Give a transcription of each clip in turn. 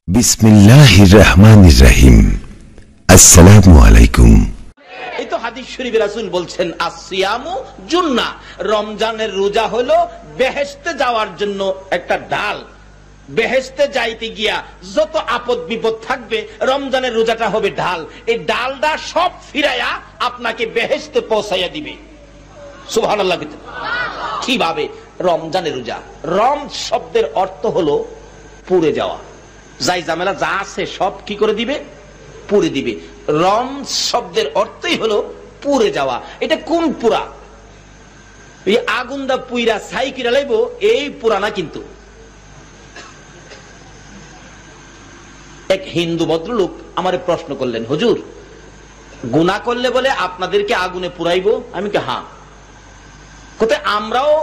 বিসমিল্লাহির রহমানির রহিম। আসসালামু আলাইকুম। এই তো হাদিস শরীফে রাসূল বলছেন আসিয়ামু জুন্নাহ, রমজানের রোজা হলো বেহেশতে যাওয়ার জন্য একটা ঢাল। বেহেশতে যাইতে গিয়া যত আপদ বিপদ থাকবে রমজানের রোজাটা হবে ঢাল। এই ডালটা সব ফিরাইয়া আপনাকে বেহেশতে পৌঁছাইয়া দিবে। সুবহানাল্লাহ। কিভাবে? রমজানের রোজা। রম শব্দের অর্থ হলো পুড়ে যাওয়া, যাই ঝামেলা যা আছে সব কি করে দিবে? পুড়ে দিবে। রম শব্দের অর্থই হলো পুড়ে যাওয়া। এটা কোন পুরা? এই আগুন দা পুইরা ছাই কিরা লাইব এই পুরা না। কিন্তু এক হিন্দু ভদ্রলোক আমারে প্রশ্ন করলেন, হুজুর গুনাহ করলে বলে আপনাদেরকে আগুনে পুরাইবো? আমি কি হ্যাঁ। কোথায় আমরাও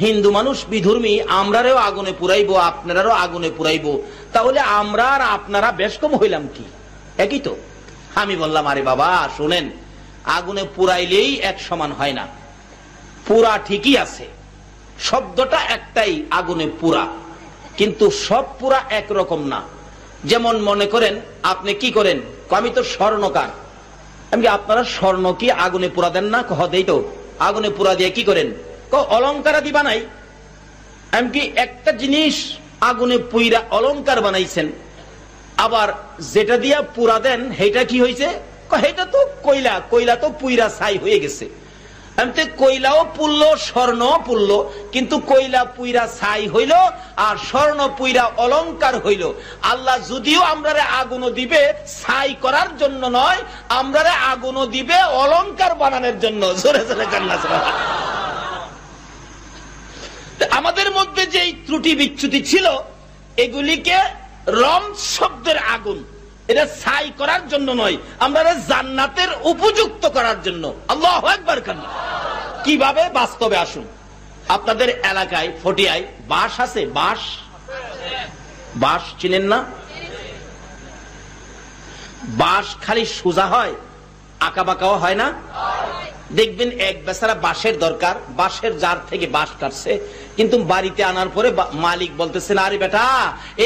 হিন্দু মানুষ বিধর্মী, আমরাও আগুনে পুরাইবো, আপনারাও আগুনে পুরাইবো, তাহলে আমরা আর আপনারা বেশ কম হইলাম কি? একই তো। আমি বললাম, আরে বাবা শুনেন, আগুনে পুরাইলেই এক সমান হয় না। পুরা ঠিকই আছে, শব্দটা একটাই, আগুনে পুরা, কিন্তু সব পুরা একরকম না। যেমন মনে করেন আপনি কি করেন, আমি তো স্বর্ণকার, আমি আপনারা স্বর্ণ কি আগুনে পুরা দেন না? দেই তো। আগুনে পুরা দিয়ে কি করেন? অলংকার দিবা নাই। আমি কি একটা জিনিস আগুনে পুইরা অলংকার বানাইছেন, আবার যেটা দিয়া পুরা দেন সেটা কি হয়েছে? সেটা তো কয়লা, কয়লা তো পুইরা ছাই হয়ে গেছে। আমি তো কয়লাও পুড়লো, স্বর্ণ পুড়লো, কিন্তু কয়লা পুইরা ছাই হইল আর স্বর্ণ পুইরা অলংকার হইল। আল্লাহ যদিও আমরারে আগুনও দিবে ছাই করার জন্য নয়, আমরারে আগুনও দিবে অলংকার বানানোর জন্য। জোরে জোরে কান্না। আমাদের মধ্যে যে ত্রুটি বিচ্যুতি ছিল এগুলিকে রম শব্দের আগুন, এটা ছাই করার জন্য নয়, আমরা জান্নাতের উপযুক্ত করার জন্য। আল্লাহু আকবার। কিভাবে? বাস্তবে আসুন। আপনাদের এলাকায় ফটিয়ায় বাঁশ আছে? বাঁশ, বাঁশ চিনেন না? বাঁশ খালি সোজা হয়, আঁকা বাঁকাও হয় না? দেখবেন এক বেচারা বাঁশের দরকার, বাঁশের জার থেকে বাঁশ কাটছে, কিন্তু বাড়িতে আনার পরে মালিক বলতেছে, আরে বেটা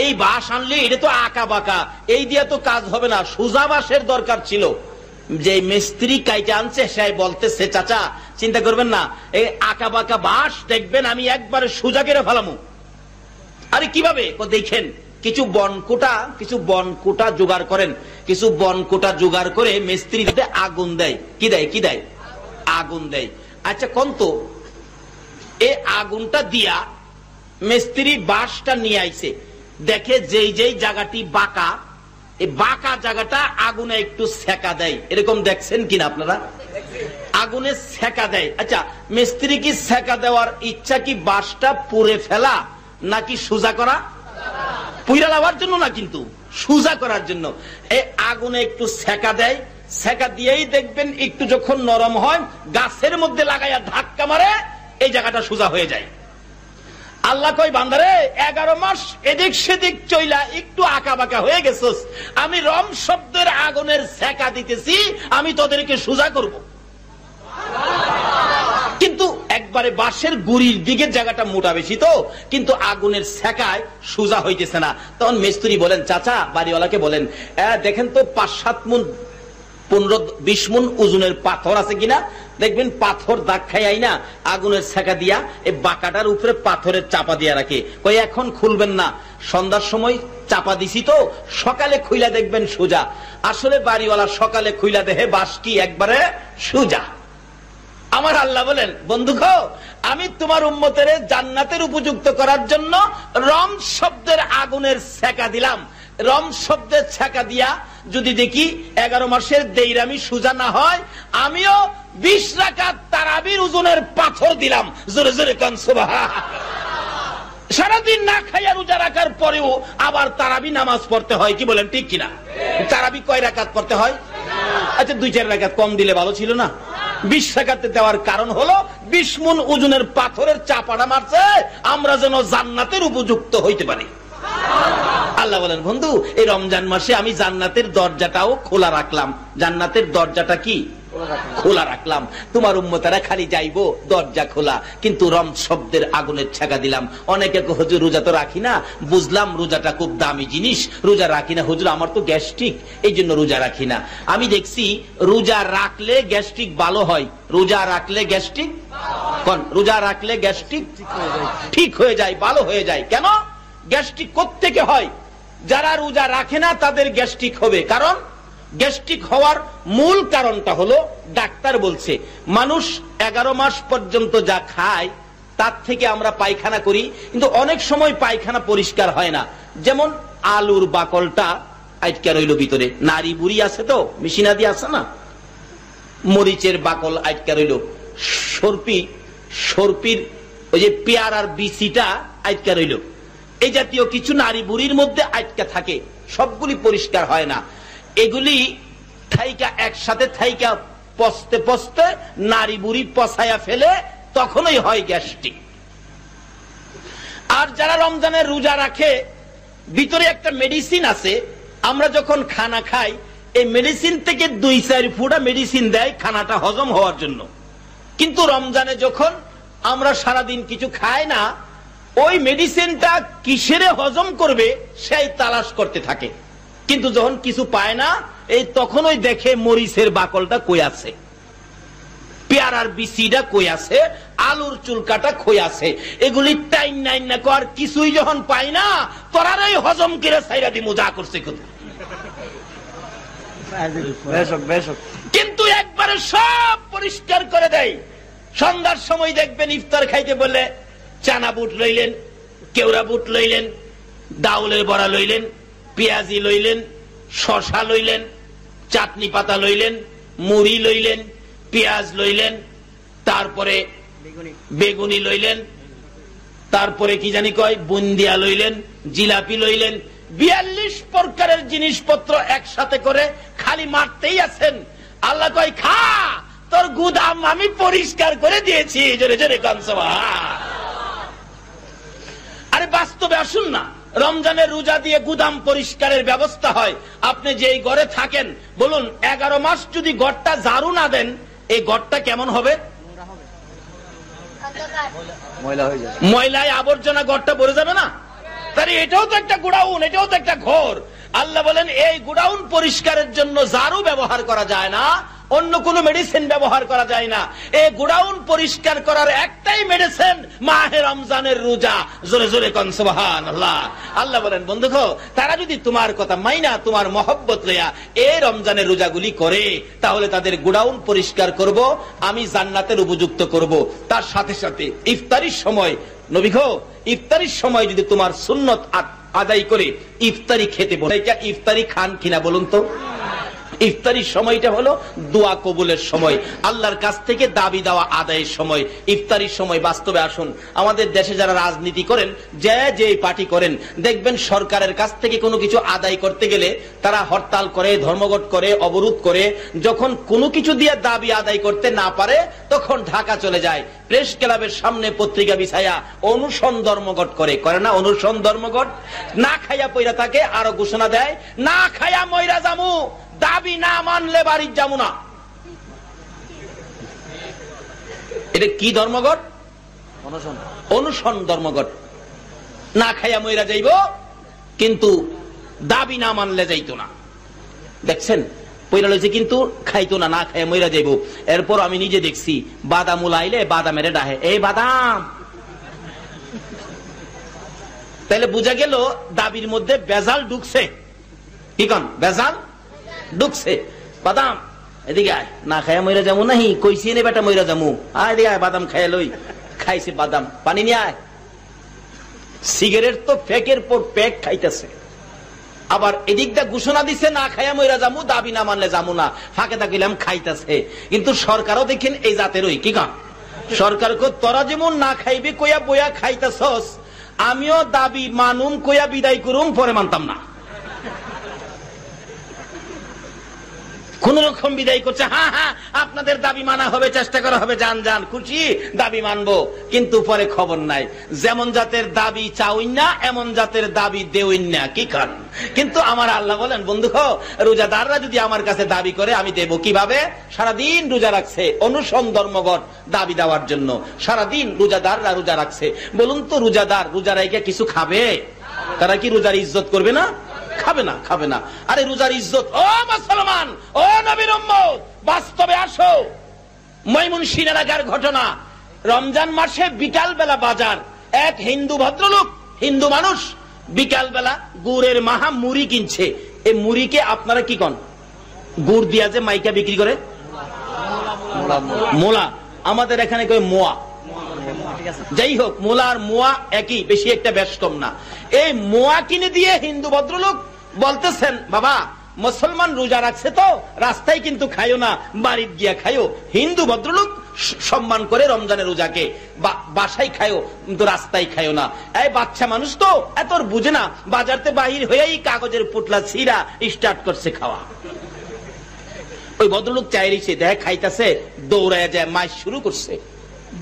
এই বাঁশ আনলে এটা তো আঁকা বাঁকা, এই দিয়ে তো কাজ হবে না, সোজা বাঁশের দরকার ছিল। যে মিস্ত্রি কাইটা আনছে সে বলতেছে, চাচা চিন্তা করবেন না, এই আঁকা বাঁকা বাঁশ দেখবেন আমি একবারে সোজা করে ফেলামু। আরে কিভাবে? দেখেন কিছু বনকুটা জোগাড় করেন, কিছু বনকুটা জোগাড় করে মিস্ত্রি আগুন দেয়। কি দেয়? কি দেয়? আগুন দেয়। আচ্ছা কোন তো এই আগুনটা দিয়া মিস্ত্রি বাঁশটা নিয়ে আইছে, দেখে যেই যেই জায়গাটি বাঁকা, এই বাঁকা জায়গাটা আগুনে একটু সেকা দেয়। এরকম দেখছেন কিনা আপনারা? আগুনে সেকা দেয়। আচ্ছা মিস্ত্রি কি সেকা দেওয়ার ইচ্ছা কি বাঁশটা পুড়ে ফেলা নাকি সোজা করা? পুইরা লাগার জন্য না, কিন্তু সোজা করার জন্য। এই আগুনে একটু সেকা দেয়, সেকা দিয়েই দেখবেন একটু যখন নরম হয় গাছের মধ্যে লাগাইয়া ধাক্কা মারে, এই জায়গাটা সোজা হয়ে যায়। আল্লাহ কই, বান্দারে 11 মাস এদিক সেদিক চইলা একটু আঁকা বাঁকা হয়ে গেছস, আমি রম শব্দের আগুনের সেকা দিতেছি, আমি তোদেরকে সোজা করব। কিন্তু একবারে বাঁশের গুড়ির দিকের জায়গাটা মোটা বেশি তো, কিন্তু আগুনের সেকায় সোজা হইতেছে না। তখন মিস্ত্রি বলেন, চাচা বাড়িওয়ালাকে বলেন, দেখেন তো 5-7 মুন 15-20 মুন ওজনের পাথর আছে কিনা, দেখবেন পাথর দাগ খাই না আগুনের সেকা দিয়া এই বাঁকাটার উপরে পাথরের চাপা দিয়া রাখে। কই এখন খুলবেন না, সন্ধ্যার সময় চাপা দিছি তো, সকালে খুইলা দেখবেন সোজা। আসলে বাড়িওয়ালা সকালে খুইলা দেখে বাঁশ কি একবারে সোজা। আমার আল্লাহ বলেন, বন্ধু গো, আমি তোমার উম্মতের জান্নাতের উপযুক্ত করার জন্য রম শব্দের আগুনের সেকা দিলাম। রম শব্দের সেকা দিয়া যদি দেখি 11 মাসের দেইরামি সোজা না হয়, আমিও 20 রাকাত তারাবির ওজনের পাথর দিলাম। জোরে জোরে কান সুবহান। সারাদিন না খাইয়া রোজা রাখার পরেও আবার তারাবি নামাজ পড়তে হয়, কি বলেন ঠিক কিনা? তারাবি কয় রাকাত পড়তে হয়? আচ্ছা 2-4 রাকাত কম দিলে ভালো ছিল না? 20 রাকাতে দেওয়ার কারণ হলো 20 মুন ওজনের পাথরের চাপাটা মারছে, আমরা যেন জান্নাতের উপযুক্ত হইতে পারি। আল্লাহ বলেন, বন্ধু এই রমজান মাসে আমি জান্নাতের দরজাটাও খোলা রাখলাম। জান্নাতের দরজাটা কি? খোলা রাখলাম, তোমার উম্মতেরা খালি যাইবো দরজা খোলা, কিন্তু রম শব্দের আগুনের ছেঁকা দিলাম। অনেকে হুজুর রোজা তো রাখি না, বুঝলাম রোজাটা খুব দামি জিনিস, রোজা রাখি না হুজুর, আমার তো গ্যাস্ট্রিক, এই জন্য রোজা রাখি না। আমি দেখছি রোজা রাখলে গ্যাস্ট্রিক ভালো হয়, রোজা রাখলে গ্যাস্ট্রিক রোজা রাখলে গ্যাস্ট্রিক ঠিক হয়ে যায়, ভালো হয়ে যায়। কেন গ্যাস্ট্রিক কোত্থেকে হয়? যারা রোজা রাখে না তাদের গ্যাস্ট্রিক হবে। কারণ গ্যাস্ট্রিক হওয়ার মূল কারণটা হলো, ডাক্তার বলছে মানুষ 11 মাস পর্যন্ত যা খায় তার থেকে আমরা পায়খানা করি, কিন্তু অনেক সময় পায়খানা পরিষ্কার হয় না। যেমন আলুর বাকলটা আটকে রইল ভিতরে, নারী বুড়ি আছে তো, মেশিনাদি আছে না, মরিচের বাকল আটকে রইল, সর্পির ওই যে পেয়ারার বিচিটা আটকে রইল, এই জাতীয় কিছু নারী বুড়ির মধ্যে আটকে থাকে, সবগুলি পরিষ্কার হয় না। এগুলি থাইকা একসাথে থাইকা পচতে পচতে নারী বুড়ি পচাইয়া ফেলে, তখনই হয় গ্যাস্ট্রিক। আর যারা রমজানের রোজা রাখে, ভিতরে একটা মেডিসিন আছে, আমরা যখন খানা খাই এই মেডিসিন থেকে 2-4 ফুটা মেডিসিন দেয় খানাটা হজম হওয়ার জন্য। কিন্তু রমজানে যখন আমরা সারাদিন কিছু খাই না, ওই মেডিসিনটা কিসেরে হজম করবে সেই তালাশ করতে থাকে। কিন্তু যখন কিছু পায় না, এই তখনই দেখে মরিচের বাকলটা কই আছে, পেয়ারার বিচিটা কই আছে, আলুর চুলকাটা কই আছে, এগুলি টাইম নাইন না কর কিছুই যখন পাই না, তোরারই হজম করে ছাইরা দিমু যা করছে। কিন্তু একবারে সব পরিষ্কার করে দেয়। সন্ধ্যার সময় দেখবেন ইফতার খাইতে বলে চানা বুট লইলেন, কেওড়া বুট লইলেন, ডাউলের বড়া লইলেন, পেঁয়াজি লইলেন, শশা লইলেন, চাটনি পাতা লইলেন, মুড়ি লইলেন, পেঁয়াজ লইলেন, তারপরে বেগুনি লইলেন, তারপরে কি জানি কয় বুন্দিয়া লইলেন, জিলাপি লইলেন, 42 প্রকারের জিনিসপত্র একসাথে করে খালি মারতেই আছেন। আল্লাহ কয় খা, তোর গুদাম আমি পরিষ্কার করে দিয়েছি। জোরে জোরে কান সুবহান। আরে বাস্তবে আসুন না, রমজানের রোজা দিয়ে গুদাম পরিষ্কারের ব্যবস্থা হয়। আপনি যেই ঘরে থাকেন, বলুন 11 মাস যদি ঘরটা ঝাড়ু না দেন, এই ঘরটা কেমন হবে? ময়লায় আবর্জনা ঘরটা ভরে যাবে না? তাহলে এটাও তো একটা গোডাউন, এটাও তো একটা ঘর। আল্লাহ বলেন এই গোডাউন পরিষ্কারের জন্য ঝাড়ু ব্যবহার করা যায় না, অন্য কোন মেডিসিন ব্যবহার করা যায় না। এই গোডাউন পরিষ্কার করার একটাই মেডিসিন মাহে রমজানের রোজা। জোরে জোরে কোন সুবহানাল্লাহ। আল্লাহ বলেন বন্ধুগো, তারা যদি তোমার কথা মাইনা, তোমার মহব্বত লইয়া এই রমজানের রোজাগুলি করে, তাহলে তাদের গোডাউন পরিষ্কার করব, আমি জান্নাতের উপযুক্ত করব। তার সাথে সাথে ইফতারির সময়, নবী গো, ইফতারির সময় যদি তোমার সুন্নত আদায় করে ইফতারি খেতে বলে, এটা ইফতারি খান কিনা বলুন তো? ইফতারির সময়টা হলো দোয়া কবুলের সময়, আল্লাহর কাছ থেকে দাবি দেওয়া আদায়ের সময়। ইফতারির সময় বাস্তবে আসুন, আমাদের দেশে যারা রাজনীতি করেন, যে পার্টি করেন, দেখবেন সরকারের কাছ থেকে কোনো কিছু আদায় করতে গেলে তারা হরতাল করে, ধর্মঘট করে, অবরোধ করে। যখন কোনো কিছু দিয়ে দাবি আদায় করতে না পারে, তখন ঢাকা চলে যায়, প্রেস ক্লাবের সামনে পত্রিকা বিছায়া অনুসন ধর্মঘট করে না? অনুসন ধর্মঘট না খাইয়া পইরা থাকে, আরো ঘোষণা দেয় না খাইয়া মইরা জামু, দাবি না মানলে বাড়ির যাবো না। এটা কি ধর্মঘট? অনুসরণ ধর্মঘট। না খাইয়া মইরা যাইব, কিন্তু দাবি না মানলে যাইতো না। দেখছেন পয়লা লইছে, কিন্তু খাইতো না, না খাইয়া মইরা যাইব। এরপর আমি নিজে দেখছি, বাদাম উলাইলে বাদামের ডাহে, এই বাদাম। তাহলে বুঝা গেল দাবির মধ্যে বেজাল ঢুকছে। কি কন? বেজাল ঢুকছে। বাদাম এদিকে আয়, না খাইয়া মইরা যাবো নাহি, কইছি নে বেটা মইরা যাবো, আয় এদিকে আয়, বাদাম খাইয়া লই। খাইছে বাদাম, পানি নিয়ে আয়। সিগারেট তো প্যাকের পর প্যাক খাইতেছে, আবার এদিকটা ঘোষণা দিছে না খাইয়া মইরা যাবো, দাবি না মানলে যাবো না, ফাঁকে থাকিলাম খাইতেছে। কিন্তু সরকারও দেখেন এই জাতেরই। কি কন? সরকারকে তোরা যেমন না খাইবি কইয়া বইয়া খাইতেছস, আমিও দাবি মানুম কইয়া বিদায় করুম, পরে মানতাম না। কোন রকম বিদায় করছে, হ্যাঁ হ্যাঁ আপনাদের দাবি মানা হবে, চেষ্টা করা হবে, যান যান খুশি দাবি মানবো। কিন্তু পরে খবর নাই, যেমন জাতের দাবি চাউইন না এমন জাতের দাবি দেউইন না, কি খান। কিন্তু আমার আল্লাহ বলেন, বন্ধু রোজাদাররা যদি আমার কাছে দাবি করে আমি দেব কিভাবে? সারাদিন রোজা রাখছে, অনুসন ধর্মঘট দাবি দেওয়ার জন্য সারাদিন রোজাদাররা রোজা রাখছে। বলুন তো রোজাদার রোজা রেখে কিছু খাবে? তারা কি রোজার ইজ্জত করবে না? খাবে না, খাবে না। আরে রোজার ইজ্জত, ও মুসলমান, ও নবীর উম্মত, বাস্তবে আসো। ময়মনসিংহ এলাকার ঘটনা, রমজান মাসে বিকাল বেলা বাজার, এক হিন্দু ভদ্রলোক, হিন্দু মানুষ বিকাল বেলা গুড়ের মাহা মুড়ি কিনছে। এই মুড়িকে আপনারা কি কন? গুড় দিয়া যে মাইকা বিক্রি করে, মোলা, আমাদের এখানে কই মোয়া। যাই হোক, মোলা আর মোয়া একই, বেশি একটা বেশ কম না। এই মোয়া কিনে দিয়ে হিন্দু ভদ্রলোক বলতেছেন, বাবা মুসলমান রোজা রাখছে তো রাস্তায় কিন্তু খাইও না, বাড়ির গিয়া খাইও। হিন্দু ভদ্রলোক সম্মান করে রমজানের রোজাকে, বাসায় খাইও কিন্তু রাস্তায় খাইও না। এই বাচ্চা মানুষ তো এত বুঝে না, বাজারতে বাহির হয়েই কাগজের পুটলা ছিঁড়া স্টার্ট করছে খাওয়া। ওই ভদ্রলোক চাইরিছে, দেখ খাইতেছে, দৌড়ায় যায় মাইস শুরু করছে।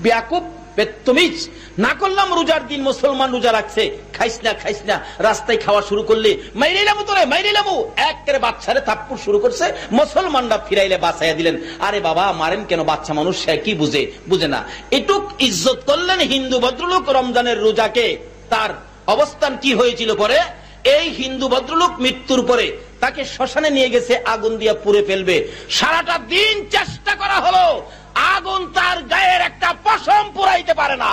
বেয়াকুব, বেত্তমিজ, না করলাম রোজার দিন মুসলমান রোজা রাখছে, খাইস না খাইস না, রাস্তায় খাওয়া শুরু করলে মাইরিলামু তোরে মাইরিলামু, এক করে বাচ্চারে থাপ্পড় শুরু করছে। মুসলমানরা ফিরাইলে বাঁচাইয়া দিলেন। আরে বাবা মারেন কেন, বাচ্চা মানুষ, সে কি বুঝে? বুঝে না। এটুক ইজ্জত করলেন হিন্দু ভদ্রলোক রমজানের রোজাকে। তার অবস্থান কি হয়েছিল পরে? এই হিন্দু ভদ্রলোক মৃত্যুর পরে তাকে শ্মশানে নিয়ে গেছে, আগুন দিয়ে পুড়ে ফেলবে। সারাটা দিন চেষ্টা করা হলো, আগুন তার গায়ের একটা পশম পুরাইতে পারে না।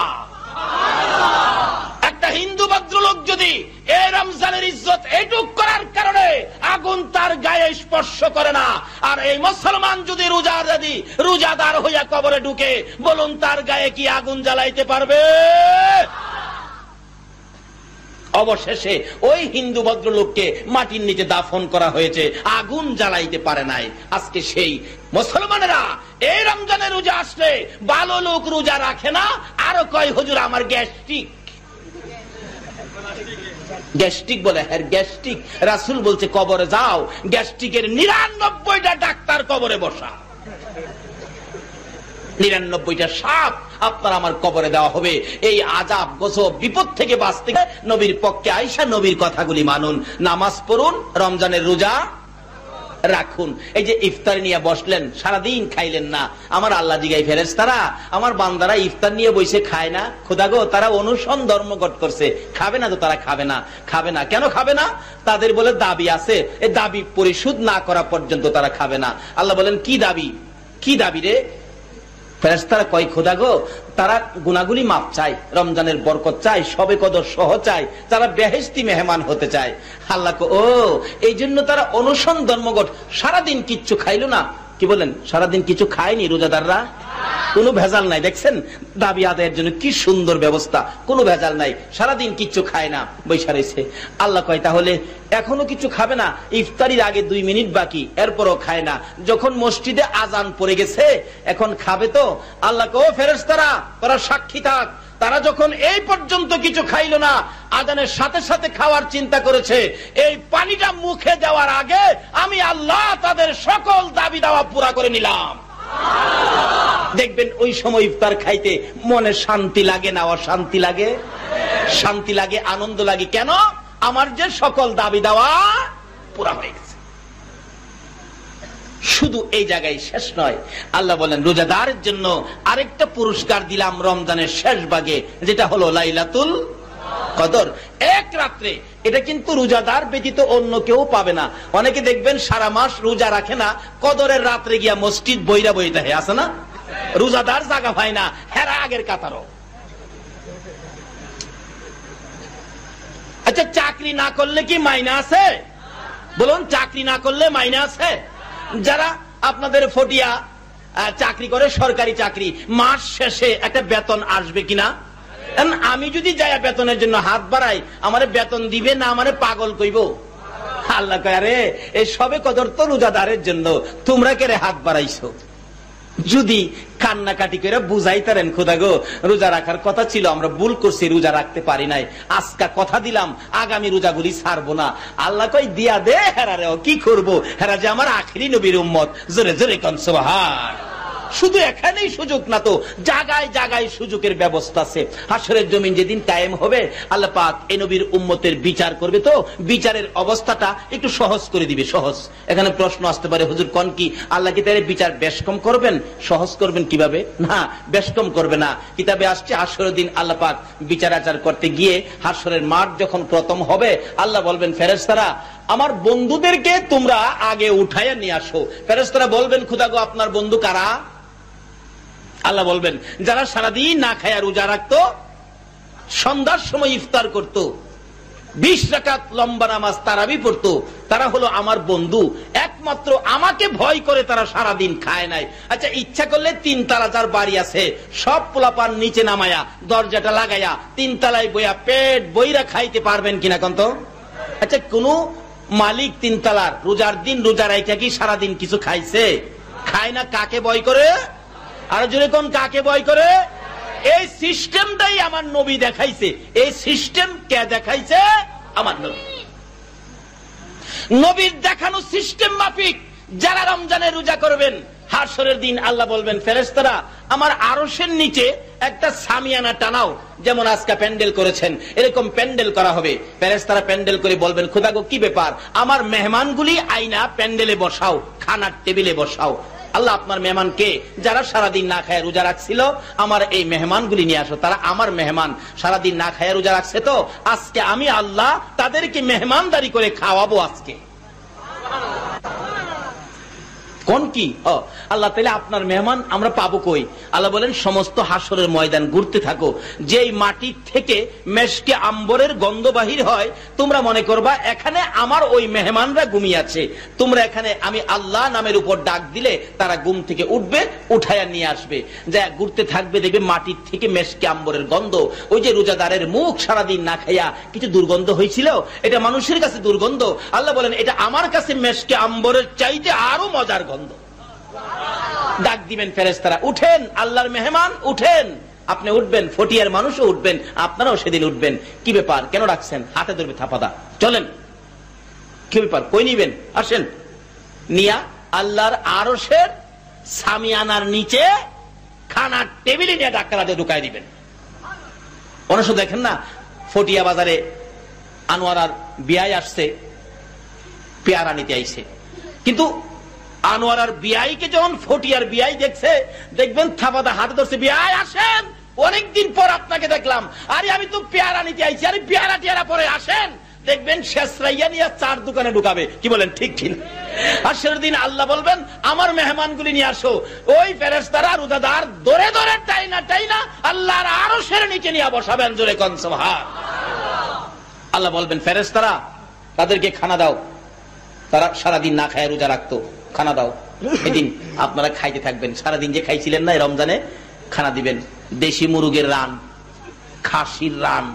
একটা হিন্দু ভদ্রলোক যদি এই রমজানের ইজ্জত এটুক করার কারণে আগুন তার গায়ে স্পর্শ করে না, আর এই মুসলমান যদি রোজাদার হইয়া কবরে ঢুকে, বলুন তার গায়ে কি আগুন জ্বালাইতে পারবে? অবশেষে ওই হিন্দু ভদ্রলোককে মাটির নিচে দাফন করা হয়েছে, আগুন জ্বালাইতে পারে নাই। আজকে সেই মুসলমানেরা এই রমজানে রোজা আসলে ভালো লোক রোজা রাখে না, আরো কয় হুজুর আমার গ্যাস্ট্রিক, গ্যাস্ট্রিক বলে। হ্যাঁ গ্যাস্ট্রিক, রাসূল বলছে কবরে যাও, গ্যাস্ট্রিকের 99টা ডাক্তার কবরে বসা, 99টা সাপ আপনার আমার কবরে দেওয়া হবে। এই আযাব গজব বিপদ থেকে বাঁচতে নবীর পক্ষে আয়েশা নবীর কথাগুলি মানুন, নামাজ পড়ুন, রমজানের রোজা রাখুন। এই যে ইফতার নিয়ে বসলেন, সারাদিন খাইলেন না, আমার আল্লাহ জিগাই ফেরেশতারা, আমার বান্দারা ইফতার নিয়ে বসে খায় না? খোদা গো, তারা অনুসরণ ধর্মঘট করছে, খাবে না তো তারা খাবে না। খাবে না কেন খাবে না? তাদের বলে দাবি আছে, এই দাবি পরিশোধ না করা পর্যন্ত তারা খাবে না। আল্লাহ বলেন কি দাবি? কি দাবি রে? ফেরেশতারা কয়, খোদা গো, তারা গুনাহগুলি মাপ চায়, রমজানের বরকত চায়, শবে কদর সহ চায়, তারা বেহেশতি মেহমান হতে চায়। আল্লাহ কো, ও এই জন্য তারা অনুসরণ ধর্মঘট, সারাদিন কিচ্ছু খাইলো না। কি বলেন? সারাদিন কিছু খায়নি রোজাদাররা, কোনো ভেজাল নাই। দেখছেন দাবি আদায়ের জন্য কি সুন্দর ব্যবস্থা, কোনো ভেজাল নাই, সারাদিন কিচ্ছু খায় না, বৈশা রয়েছে। আল্লাহ কয় তাহলে এখনো কিছু খাবে না? ইফতারির আগে 2 মিনিট বাকি, এরপরও খায় না। যখন মসজিদে আজান পড়ে গেছে, এখন খাবে তো? আল্লাহ কয়, ও ফেরেশতারা তোরা সাক্ষী থাক, তারা যখন এই পর্যন্ত কিছু খাইল না, আজানের সাথে সাথে খাওয়ার চিন্তা করেছে, এই পানিটা মুখে দেওয়ার আগে আমি আল্লাহ তাদের সকল দাবি দাওয়া পুরা করে নিলাম। দেখবেন ওই সময় ইফতার খাইতে মনে শান্তি লাগে না অশান্তি লাগে? শান্তি লাগে, আনন্দ লাগে। কেন? আমার যে সকল দাবি দাওয়া পুরা হয়ে গেছে। শুধু এই জায়গায় শেষ নয়, আল্লাহ বলেন রোজাদারের জন্য আরেকটা পুরস্কার দিলাম রমজানের শেষ ভাগে, যেটা হলো লাইলাতুল কদর, এক রাত্রে। এটা কিন্তু রোজাদার ব্যতীত অন্য কেউ পাবে না। অনেকে দেখবেন সারা মাস রোজা রাখে না, কদরের রাত্রে গিয়া মসজিদ বইরা বইতে হয়, আছে না? রোজাদার জায়গা পায় না, হেরা আগের কাতারও। আচ্ছা, চাকরি না করলে কি মাইনা আছে? বলুন, চাকরি না করলে মাইনা আছে? যারা আপনাদের ফটিয়া চাকরি করে, সরকারি চাকরি, মাস শেষে একটা বেতন আসবে কিনা? আমি যদি যাই বেতনের জন্য হাত বাড়াই, আমারে বেতন দিবে না আমারে পাগল কইব? আল্লাহ কয়, আরে এই সবে কদর তো রোজাদারের জন্য, তোমরা কেরে হাত বাড়াইছো? যদি কান্নাকাটি করে বুঝাইতারেন, খোদা গো রোজা রাখার কথা ছিল, আমরা ভুল করছি, রোজা রাখতে পারি নাই, আজকা কথা দিলাম আগামী রোজাগুলি ছাড়বো না। আল্লাহ কই দিয়া দে হেরারে, কি করব, হেরা যে আমার আখিরি নবীর উম্মত। জোরে জোরে কোন সুবহান। শুধু এখানেই সুযোগ না তো, জায়গায় জায়গায় সুযোগের ব্যবস্থা আছে। হাশরের জমিন যেদিন কায়েম হবে, আল্লাহ পাক এই নবীর উম্মতের বিচার করবে, তো বিচারের অবস্থাটা একটু সহজ করে দিবে। সহজ। এখানে প্রশ্ন আসতে পারে, হুজুর কোন কি আল্লাহ কি তার বিচার বেশকম করবেন? সহজ করবেন কিভাবে? না, বেশকম করবে না। কিতাবে আসছে হাশরের দিন আল্লাহ পাক বিচার আচার করতে গিয়ে হাশরের মাঠ যখন প্রথম হবে, আল্লাহ বলবেন ফেরেশতারা আমার বন্ধুদেরকে তোমরা আগে উঠাইয়া নিয়ে আসো। ফেরেশতারা বলবেন খোদা গো আপনার বন্ধু কারা? আল্লাহ বলবেন যারা সারাদিন না খায়া রোজা রাখতো, সন্ধ্যার সময় ইফতার করত, 20 রাকাত লম্বা নামাজ তারাবি পড়তো, তারা হলো আমার বন্ধু। একমাত্র আমাকে ভয় করে তারা সারাদিন খায় নাই। আচ্ছা, ইচ্ছা করলে 3 তালা যার বাড়ি আছে সব পোলাপান নিচে নামায়া দরজাটা লাগাইয়া 3 তালায় বইয়া পেট বইরা খাইতে পারবেন কিনা কন্ত? আচ্ছা, কোন মালিক 3 তালার রোজার দিন রোজা রাইখা কি সারাদিন কিছু খাইছে? খায় না। কাকে ভয় করে? আর জোরে কোন কাকে ভয় করে? এই সিস্টেমটাই আমার নবী দেখাইছে। এই সিস্টেম কে দেখাইছে? আমার নবী। নবীর দেখানো সিস্টেম মাফিক যারা রমজানে রোজা করবেন, হাশরের দিন আল্লাহ বলবেন ফেরেশতারা আমার আরশের নিচে একটা সামিয়ানা টানাও, যেমন আজকে প্যান্ডেল করেছেন এরকম প্যান্ডেল করা হবে। ফেরেশতারা প্যান্ডেল করে বলবেন খোদা গো কি ব্যাপার, আমার মেহমানগুলি আইনা প্যান্ডেলে বসাও, খানার টেবিলে বসাও। আল্লাহ আপনার মেহমান কে? যারা সারাদিন না খায় রোজা রাখছিল, আমার এই মেহমানগুলি নিয়ে আসো, তারা আমার মেহমান, সারাদিন না খায় রোজা রাখছে, তো আজকে আমি আল্লাহ তাদেরকে মেহমানদারি করে খাওয়াবো আজকে। কোন কি? আল্লাহ তাআলা আপনার মেহমান আমরা পাবো কই? আল্লাহ বলেন সমস্ত হাশরের ময়দান ঘুরতে থাকো, যেই মাটি থেকে মেশকে আম্বরের গন্ধ বাহির হয়, তোমরা মনে করবা এখানে আমার ওই মেহমানরা ঘুমিয়ে আছে। তোমরা এখানে আমি আল্লাহ নামের উপর ডাক দিলে তারা ঘুম থেকে উঠবে, উঠাইয়া নিয়ে আসবে। যা ঘুরতে থাকবে, দেখবে মাটির থেকে মেশকে আম্বরের গন্ধ। ওই যে রোজাদারের মুখ সারাদিন না খাইয়া কিছু দুর্গন্ধ হয়েছিল, এটা মানুষের কাছে দুর্গন্ধ, আল্লাহ বলেন এটা আমার কাছে মেশকে আম্বরের চাইতে আরো মজার গন্ধ। ডাক দিবেন ফেরেশতারা উঠেন, আল্লাহর মেহমান উঠেন। আপনি উঠবেন, ফটিয়ার মানুষও উঠবেন, আপনারাও সেদিন উঠবেন। কি ব্যাপার, কেন ডাকছেন? হাতে ধরবে থাপাদা, চলেন। কি ব্যাপার, কই নিবেন? আসেন। নিয়া আল্লাহর আরশের সামিয়ানার নিচে খানার টেবিলে নিয়ে ডাক্তারাতে ঢুকাই দিবেন। অনেক দেখেন না, ফটিয়া বাজারে আনোয়ারার বিয়াই আসছে, পেয়ারা নিতে আইছে, কিন্তু আনোয়ারার বিয়াইকে যখন ফটিয়ার বিয়াই দেখছে, দেখবেন থাপাদা হাতে ধরছে, বিয়াই আসেন, অনেকদিন পর আপনাকে দেখলাম। আরে আমি তো পেয়ারা নিতে আইছি, আরে পেয়ারা টিয়ারা পরে আসেন। দেখবেন শেষরাইয়া নিয়ে 4 দোকানে ঢুকাবে। কি বলেন, ঠিক কিনা? আর সেদিন আল্লাহ বলবেন আমার মেহমানগুলি নিয়ে আসো। ওই ফেরেশতারা রোজাদার দরে দরে টাইনা টাইনা আল্লাহর আরশের নিচে নিয়ে বসাবেন। জোরে কোন সুবহান। আল্লাহ বলবেন ফেরেশতারা তাদেরকে খানা দাও, তারা সারাদিন না খায় রোজা রাখতো, খানা দাও। এদিন আপনারা খাইতে থাকবেন, সারাদিন যে খাইছিলেন না, রমজানে খানা দিবেন। দেশি মুরগের রান, খাসির রান,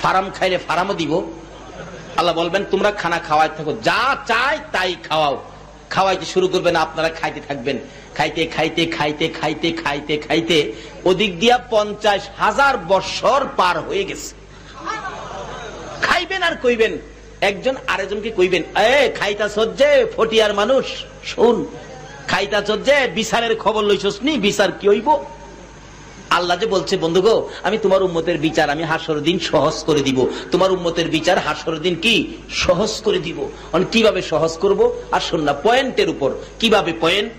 ফার্ম খাইলে ফার্মও দিব। আল্লাহ বলবেন তোমরা খানা খাওয়াই থাকো, যা চাই তাই খাওয়াও। খাওয়াইতে শুরু করবেন, আপনারা খাইতে থাকবেন। খাইতে খাইতে খাইতে খাইতে খাইতে খাইতে ওদিক দিয়া 50,000 বছর পার হয়ে গেছে। খাইবেন আর কইবেন, একজন আরেকজনকে কইবেন, খাইতা সজ্জে ফটিয়ার মানুষ, শুন খাইতা সজ্জে বিচারের খবর লইছস নি, বিচার কি হইব? আল্লাহ যে বলছে বন্ধু গো, আমি তোমার উম্মতের বিচার আমি হাশরের দিন সহজ করে দিব। তোমার উম্মতের বিচার হাশরের দিন কি সহজ করে দিব। কিভাবে সহজ করব? আর শুন না, পয়েন্টের উপর কিভাবে পয়েন্ট।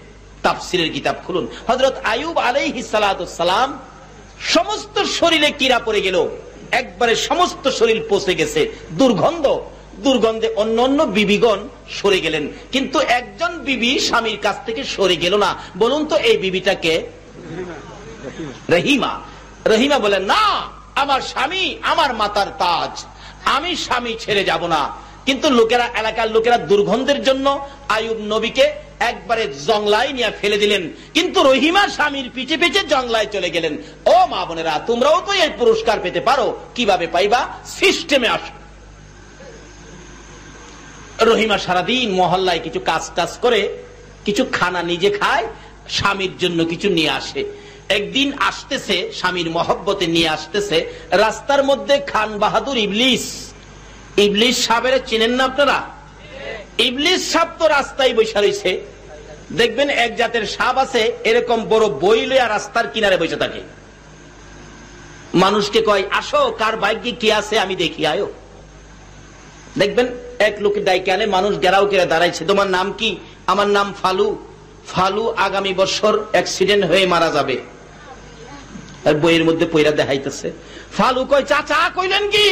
তাফসীরের কিতাব খুলুন। হযরত আইয়ুব আলাইহিস সালাতু সালাম সমস্ত শরীরে কিরা পড়ে গেল, একবারে সমস্ত শরীর পচে গেছে, দুর্গন্ধ, দুর্গন্ধে অন্য অন্য বিবিগণ সরে গেলেন, কিন্তু একজন বিবি স্বামীর কাছ থেকে সরে গেল না। বলুন তো এই বিবিটাকে? রহিমা। রহিমা বলেন না, আমার স্বামী আমার মাতার তাজ, আমি স্বামী ছেড়ে যাব না। কিন্তু লোকেরা, এলাকার লোকেরা দুর্গন্ধের জন্য আইয়ুব নবীকে একবারে জংলায় নিয়ে ফেলে দিলেন, কিন্তু রহিমা স্বামীর পিছে পিছে জংলায় চলে গেলেন। ও মা বোনেরা, তোমরাও তো এই পুরস্কার পেতে পারো। কিভাবে পাইবা? সিস্টেমে আসো। রহিমা সারাদিন মহল্লায় কিছু কাজ টাজ করে, কিছু খানা নিজে খায়, স্বামীর জন্য কিছু নিয়ে আসে। একদিন আসতেছে, স্বামীর মহব্বতে নিয়ে আসতেছে, রাস্তার মধ্যে খান বাহাদুর ইবলিস, ইবলিস সাহেবের চিনেন না আপনারা? ইবলিস সাহেব তো রাস্তায় বসে রয়েছে। দেখবেন এক জাতের সাপ আছে, এরকম বড় বই লইয়া রাস্তার কিনারে বসে থাকে। মানুষকে কয়, আসো কার ভাগ্যে কি আছে আমি দেখি আয়ো। দেখবেন এক লোকের দায়িত্ব আনে, মানুষ গেরাও করে দাঁড়াইছে, তোমার নাম কি? আমার নাম ফালু। ফালু আগামী বছর অ্যাক্সিডেন্ট হয়ে মারা যাবে। বইয়ের মধ্যে পয়রা দেখাইতেছে। ফালু কয়, চাচা কইলেন কি?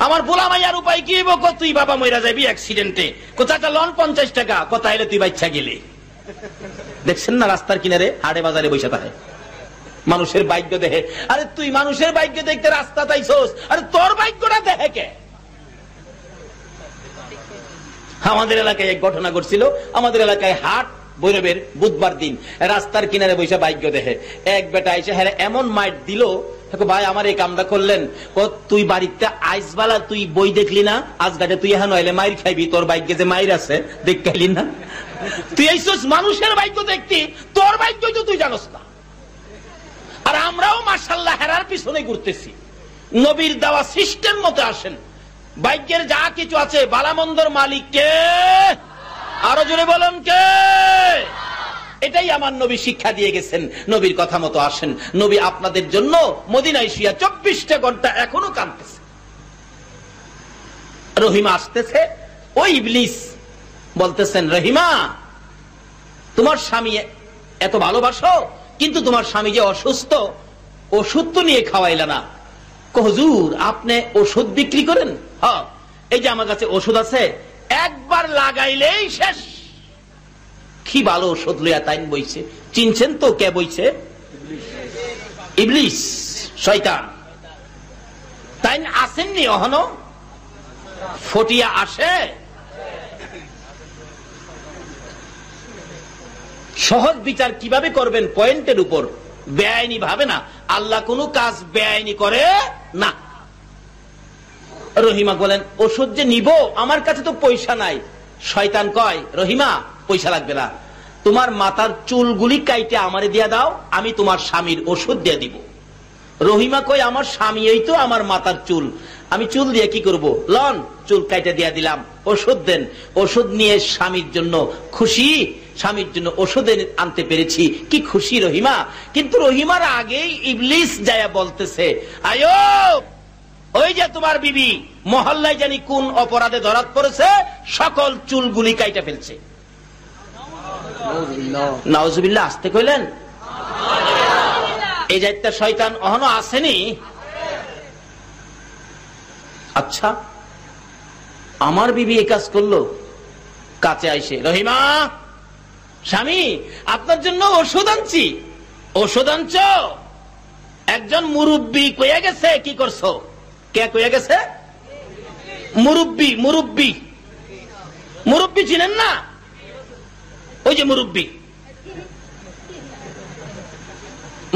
আমার বোলা মাইয়ার উপায় কি? তুই বাবা মইরা যাবি অ্যাক্সিডেন্টে। চাচা লন 50 টাকা। কথা এলে তুই বাচ্চা গেলে। দেখছেন না রাস্তার কিনারে হাটে বাজারে বসে থাকে, মানুষের ভাগ্য দেখে। আরে তুই মানুষের ভাগ্য দেখতে রাস্তা তাইছস, আরে তোর ভাগ্যটা দেখে কে? আমাদের এলাকায় এক ঘটনা ঘটছিল। আমাদের এলাকায় হাট, ভৈরবের বুধবার দিন, রাস্তার কিনারে বসে ভাগ্য দেখে। এক বেটা এসে হ্যাঁ এমন মাইট দিল, ভাই আমার এই কামটা করলেন। তুই বাড়িতে আইসবালা তুই বই দেখলি না? আজ গাটে তুই এখন হইলে মাইর খাইবি, তোর ভাগ্যে যে মাইর আছে দেখলি না? তুই এইসব মানুষের ভাগ্য দেখতি, তোর ভাগ্য তো তুই জানোস না। আর আমরাও মাশাআল্লাহ হেরার পিছনে ঘুরতেছি। নবীর দেওয়া সিস্টেম মতো আসেন। ভাগ্যের যা কিছু আছে বালামন্দর মালিক কে? আরো জোরে বলেন কে? এটাই আমার নবী শিক্ষা দিয়ে গেছেন। নবীর কথা মতো আসেন। নবী আপনাদের জন্য মদিনায় শুয়া 24টা ঘন্টা এখনো কাঁদতেছে। রহিমা আসতেছে, ওই ইবলিস বলতেছেন, রহিমা তোমার স্বামী এত ভালোবাসো, কিন্তু তোমার স্বামী যে অসুস্থ, ওষুধ তো নিয়ে খাওয়াইলা না। হুজুর আপনি ওষুধ বিক্রি করেন? হ্যাঁ, এই যে আমার কাছে ওষুধ আছে, একবার লাগাইলেই শেষ। কি ভালো ওষুধ লইয়া তাই বইছে। চিনছেন তো কে বইছে? ইবলিস, শয়তান। তাই আসেননি অহনো? ফটিয়া আসে। সহজ বিচার কিভাবে করবেন? পয়েন্টের উপর, বেআইনি ভাবে না। আল্লাহ কোনো কাজ বেআইনি করে না। রহিমা বলেন, ওষুধ যে নিব, আমার কাছে তো পয়সা নাই। শয়তান কয়, রহিমা পয়সা লাগবে না, তোমার মাথার চুলগুলি কাইটে আমারে দিয়া দাও, আমি তোমার স্বামীর ওষুধ দিয়ে দিব। রহিমা কয়, আমার স্বামী এই তো আমার মাথার চুল, আমি চুল দিয়ে কি করব? লন চুল কাইটে দিয়া দিলাম, ওষুধ দেন। ওষুধ নিয়ে স্বামীর জন্য খুশি, স্বামীর জন্য ওষুধ আনতে পেরেছি, কি খুশি রহিমা। কিন্তু রহিমার আগেই ইবলিস যায়া বলতেছে, আয়ুব ওই যে তোমার বিবি মহল্লায় জানি কোন অপরাধে ধরাত পড়েছে, সকল চুলগুলি কাইটা ফেলছে। নাউজুবিল্লাহ। আসতে কইলেন? এই যাইতে শয়তান অহনো আসেনি। আচ্ছা আমার বিবি এই কাজ করলো, কাছে আইসে, রহিমা স্বামী আপনার জন্য ওষুধ আনছি। ওষুধ আনছ? একজন মুরব্বী কইয়া গেছে। কি করছো? কে কইয়া গেছে? মুরব্বী। মুরব্বী, মুরব্বী চিনেন না? ওই যে মুরব্বী,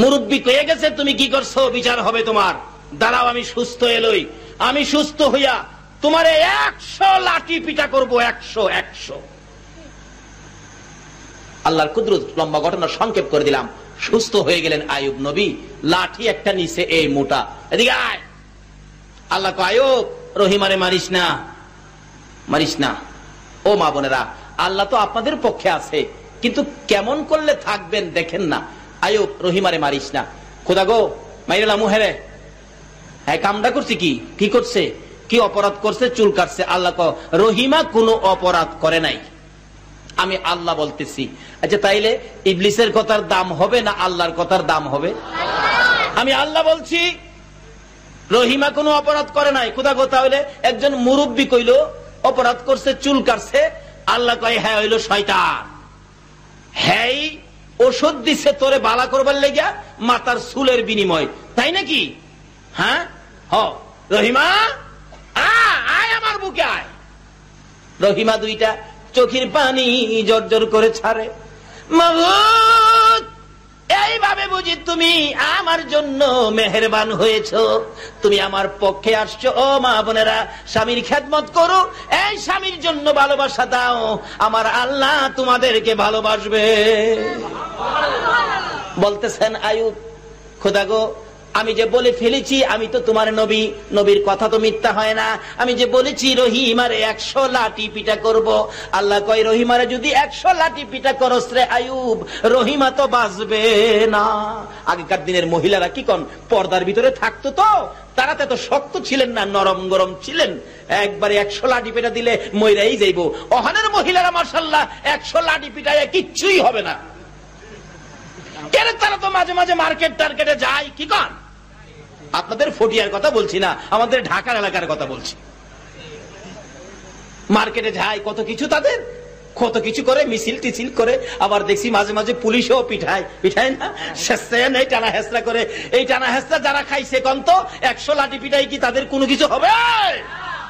মুরব্বী কইয়া গেছে তুমি কি করছো, বিচার হবে তোমার। দাঁড়াও আমি সুস্থ এলই, আমি সুস্থ হইয়া তোমারে 100 লাঠি পিটা করবো। 100। আল্লাহর কুদরত। লম্বা ঘটনা সংক্ষেপ করে দিলাম। সুস্থ হয়ে গেলেন আইয়ুব নবী। লাঠি একটা নিচে এই মোটা, এদিকে আয়। আল্লাহ কয়, আইয়ুব রহিমারে মারিস না, মারিস না। ও মা বোনেরা, আল্লাহ তো আপনাদের পক্ষে আছে, কিন্তু কেমন করলে থাকবেন দেখেন না। আইয়ুব রহিমারে মারিস না। খোদা গো মাইরেলা মুহেরে, হ্যাঁ কামটা করছে কি? কি করছে? কি অপরাধ করছে? চুল কাটছে। আল্লাহ কয়, রহিমা কোনো অপরাধ করে নাই, আমি আল্লাহ বলতেছি। আচ্ছা তাইলে ইবলিসের কথার দাম হবে না আল্লাহর কথার দাম হবে? আমি আল্লাহ বলছি রহিমা কোনো অপরাধ করে নাই। খোদা গো তাহলে একজন মুরব্বী কইল অপরাধ করছে, চুল কাটছে। আল্লাহ কয়, হ্যাঁ হইল শয়তান। হ্যাঁ ওষুধ দিছে তোরে বালা করবার লেগা, মাথার চুলের বিনিময়, তাই নাকি? হ্যাঁ রহিমা আয় আমার বুকে আয়। রহিমা দুইটা চোখের পানি জর্জর করে ছাড়ে। মাবুদ এইভাবে বুঝি তুমি আমার জন্য মেহেরবান হয়েছো, তুমি আমার পক্ষে আসছো। ও মা বোনেরা, স্বামীর খেদমত করো। এই স্বামীর জন্য ভালোবাসা দাও, আমার আল্লাহ তোমাদেরকে ভালোবাসবে। বলতেছেন আইয়ুব, খোদা গো, আমি যে বলে ফেলেছি আমি তো তোমার নবী, নবীর কথা তো মিথ্যা হয় না। আমি যে বলেছি রহিমারে 100 লাঠি পিটা করব, আল্লাহ কয় রহিমারে যদি 100 লাঠি পিটা করস রে আইয়ুব, রহিমা তো বাঁচবে না। আগেকার দিনের মহিলারা কি কোন পর্দার ভিতরে থাকতো, তো তারা তো এত শক্ত ছিলেন না, নরম গরম ছিলেন। একবারে 100 লাঠি পিটা দিলে মইরাই যাইব। ওখানের মহিলারা মাশাআল্লাহ 100 লাঠি পিটায় কিচ্ছুই হবে না। কেন তারা তো মাঝে মাঝে মার্কেট টার্কেটে যায়, কি কন? আপনাদের ফটিয়ার কথা বলছি না, আমাদের ঢাকার এলাকার কথা বলছি। মার্কেটে যায়, কত কিছু তাদের, কত কিছু করে, মিছিল টিছিল করে। আবার দেখছি মাঝে মাঝে পুলিশও পিঠায় না, শেষেন এই টানা হেসরা করে। এই টানা হেসরা যারা খাইছে কন্ত 100 লাঠি পিটাই কি তাদের কোনো কিছু হবে?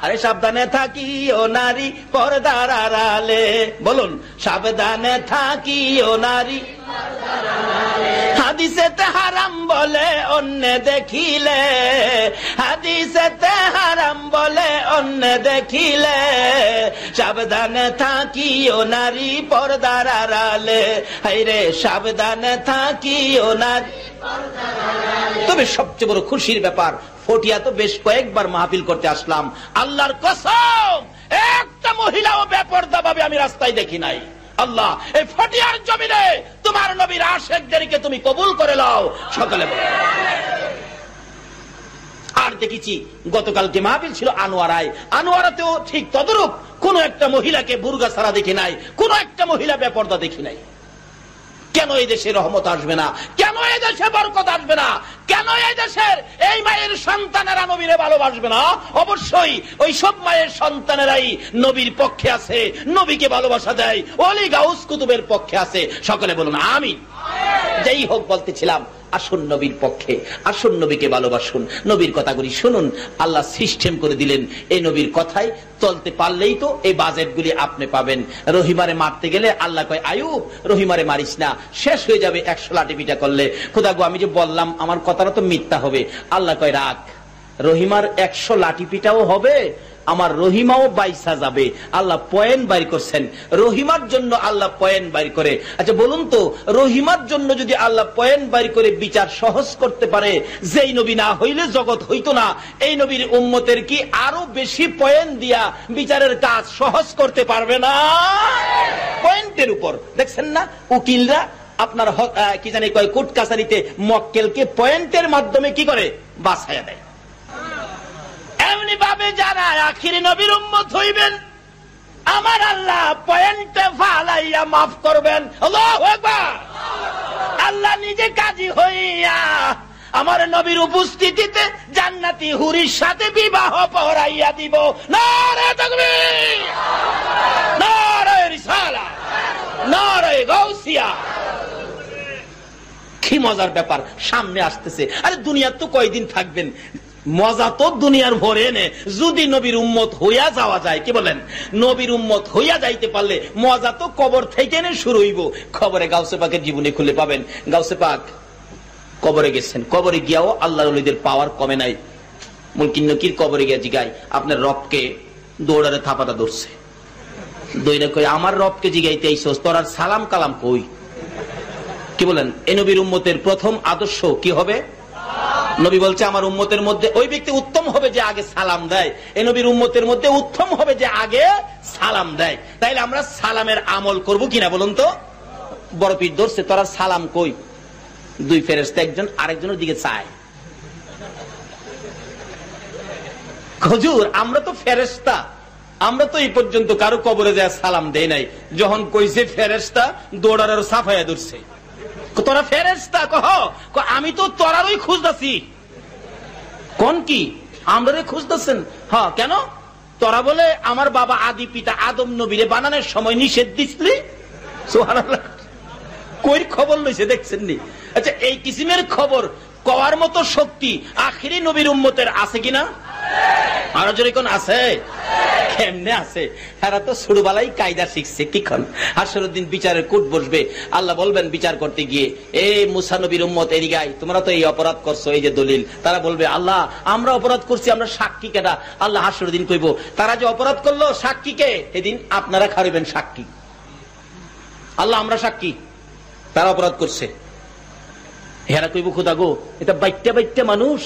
আরে সাবধানে থাকিও নারী পর্দার আড়ালে, বলুন সাবধানে থাকিও নারী। হাদিসেতে হারাম বলে অন্য দেখিলে, হাদিসেতে হারাম বলে অন্য দেখিলে, সাবধানে থাকিও নারী পর্দার আড়ালে। হায়রে সাবধানে থাকিও নারী। তবে সবচেয়ে বড় খুশির ব্যাপার, ফটিয়া তো বেশ কয়েকবার মাহফিল করতে আসলাম, আল্লাহর কসম একটা মহিলাও বেপরদা ভাবে আমি রাস্তায় দেখি নাই। আল্লাহ এই ফটিয়ার জমিনে তোমার নবীর আশিকদেরকে তুমি কবুল করে নাও সকলে। আর দেখেছি গতকালকে মাহফিল ছিল আনোয়ারায়, আনোয়ারাতেও ঠিক তদরূপ কোন একটা মহিলাকে বুরকা ছাড়া দেখি নাই, কোন একটা মহিলা বেপরদা দেখি নাই। কেন এই দেশে রহমত আসবে না? কেন এই দেশে বরকত আসবে না? কেন এই দেশের এই মায়ের সন্তানেরা নবীরে ভালোবাসবে না? অবশ্যই ওই সব মায়ের সন্তানেরাই নবীর পক্ষে আছে, নবীকে ভালোবাসা দেয়, ওলি গাউস কুতুবের পক্ষে আছে। সকলে বলুন আমিন। যাই হোক, বলতেছিলাম আসুন নবীর পক্ষে, আসুন নবীকে ভালোবাসুন, নবীর কথাগুলি শুনুন। আল্লাহ সিস্টেম করে দিলেন, এই নবীর কথাই চলতে পারলেই তো এই বাজেটগুলি আপনি পাবেন। রহিমারে মারতে গেলে আল্লাহ কয় আইয়ুব রহিমারে মারিস না, শেষ হয়ে যাবে 100 লাঠি পিটা করলে। খোদা গো, আমি যে বললাম আমার কথাটা তো মিথ্যা হবে। আল্লাহ কয় রাখ, রহিমার 100 লাঠি পিটাও হবে, আমার রহিমাও বাইসা যাবে। আল্লাহ পয়েন্ট বাইর করছেন, রহিমার জন্য আল্লাহ পয়েন্ট বাইর করে। আচ্ছা বলুন তো, রহিমার জন্য যদি আল্লাহ পয়েন্ট বাইর করে বিচার সহজ করতে পারে, যেই নবী না হইলে জগৎ হইতো না, এই নবীর উম্মতের কি আরো বেশি পয়েন্ট দিয়া বিচারের কাজ সহজ করতে পারবে না? পয়েন্টের উপর দেখছেন না, উকিলরা আপনার কি জানি কয় কোর্ট কাছারিতে মক্কেলকে পয়েন্টের মাধ্যমে কি করে বাছাইয়া দেয়। এমনি ভাবে যারা আখিরি নবীর উম্মত হইবেন, আমার আল্লাহ পয়েন্টে ফালাইয়া মাফ করবেন। আল্লাহু আকবার। আল্লাহ নিজে কাজী হইয়া আমার নবীর উপস্থিতিতে জান্নাতি হুরির সাথে বিবাহ পড়াইয়া দিব। নারে তাকবীর, নারে রিসালাত, নারে গাউসিয়া। কি মজার ব্যাপার সামনে আসতেছে। আরে দুনিয়ার তো কয়দিন থাকবেন, মজা তো দুনিয়ার ভরে নে। যদি নবীর উম্মত হইয়া যাওয়া যায়, কি বলেন, নবীর উম্মত হইয়া যাইতে পারলে মজা তো কবর থেকে শুরু হইব। খবরে গাউসে পাকের জীবনে খুলে পাবেন, গাউসে পাক কবরে গেছেন, কবরে গিয়াও আল্লাহর ওলিদের পাওয়ার কমে নাই। মুলকিন নকির কবরে গিয়া জিগাই আপনার রবকে, দৌড়ারে থাপাটা ধরছে, দইরা কই আমার রবকে জিগাইতে আইছস, তোর আর সালাম কালাম কই? কি বলেন, এই নবীর উম্মতের প্রথম আদর্শ কি হবে? নবী বলছে আমার উম্মতের মধ্যে ওই ব্যক্তি উত্তম হবে যে আগে সালাম দেয়। এই নবীর উম্মতের মধ্যে উত্তম হবে যে আগে সালাম দেয়। তাইলে আমরা সালামের আমল করব কিনা বলুন তো? বড় পীর ধরছে, তোরা সালাম কই? দুই ফেরেশতা একজন আরেকজনের দিকে চায়। হুজুর আমরা তো ফেরেশতা, আমরা তো এই পর্যন্ত কারো কবরে যায় সালাম দেই নাই। যখন কইছে ফেরেশতা, দৌড়ার সাফায়া ধরছে। তোরা ফেরেশতা? কহ আমি তো তোরারই খুঁজতেছি। কোন কি আমরারে খুঁজতেছেন? হ্যাঁ, কেন? তোরা বলে আমার বাবা আদি পিতা আদম নবীরে বানানোর সময় নিষেধ দিসলি। সুবহানাল্লাহ, কই খবর লইছে দেখছেন নি? আচ্ছা, এই কিসিমের খবর কওয়ার মতো শক্তি আখিরি নবীর উম্মতের আছে কিনা? আরো জোরে কোন আছে? কেমনে আছে? এরা তো ছোটবেলায় কায়দা শিখছে। কিক্ষণ হাসরের দিন বিচারের কোর্ট বসবে, আল্লাহ বলবেন বিচার করতে গিয়ে, এই মুসা নবীর উম্মত এদিগাই, তোমরা তো এই অপরাধ করছো, এই যে দলিল। তারা বলবে, আল্লাহ আমরা অপরাধ করছি, আমরা সাক্ষী কেডা? আল্লাহ হাসরের দিন কইব, তারা যে অপরাধ করলো সাক্ষী কে? এদিন আপনারা খারিবেন সাক্ষী। আল্লাহ আমরা সাক্ষী, তারা অপরাধ করছে। হেরা কইব, খোদা গো, এটা বাইট্টা বাইট্টা মানুষ,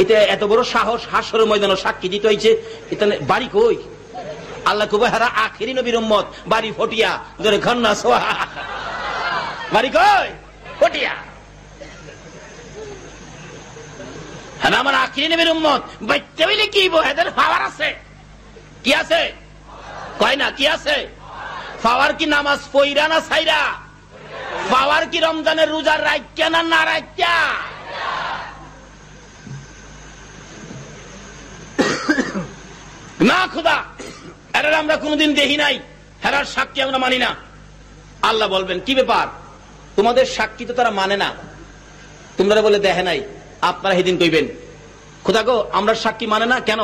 এটা এত বড় সাহস হাসরের ময়দানে সাক্ষী দিতে হয়েছে, এটা বাড়ি কই? আল্লাহ কইব, হেরা আখেরি নবীর উম্মত, বাড়ি ফটিয়া। জোরে খন্না সোহা। বাড়ি কই? ফটিয়া। হ্যাঁ আমার আখেরি নবীর উম্মত, বাইট্টা বলে কি এদের পাওয়ার আছে? কি আছে? কয় না কি আছে? পাওয়ার কি নামাজ পইরা না ছাইরা? পাওয়ার কি রমজানের রোজার রাইত্যা না না রাইত্যা? না খোদা, এরা আমরা কোনোদিন দেখি নাই, হেরার সাক্ষী আমরা মানি না। আল্লাহ বলবেন, কি ব্যাপার, তোমাদের সাক্ষী তো তারা মানে না, তোমরা বলে দেখে নাই। আপনারা সেদিন কইবেন, খোদা গো আমরা সাক্ষী মানে না কেন?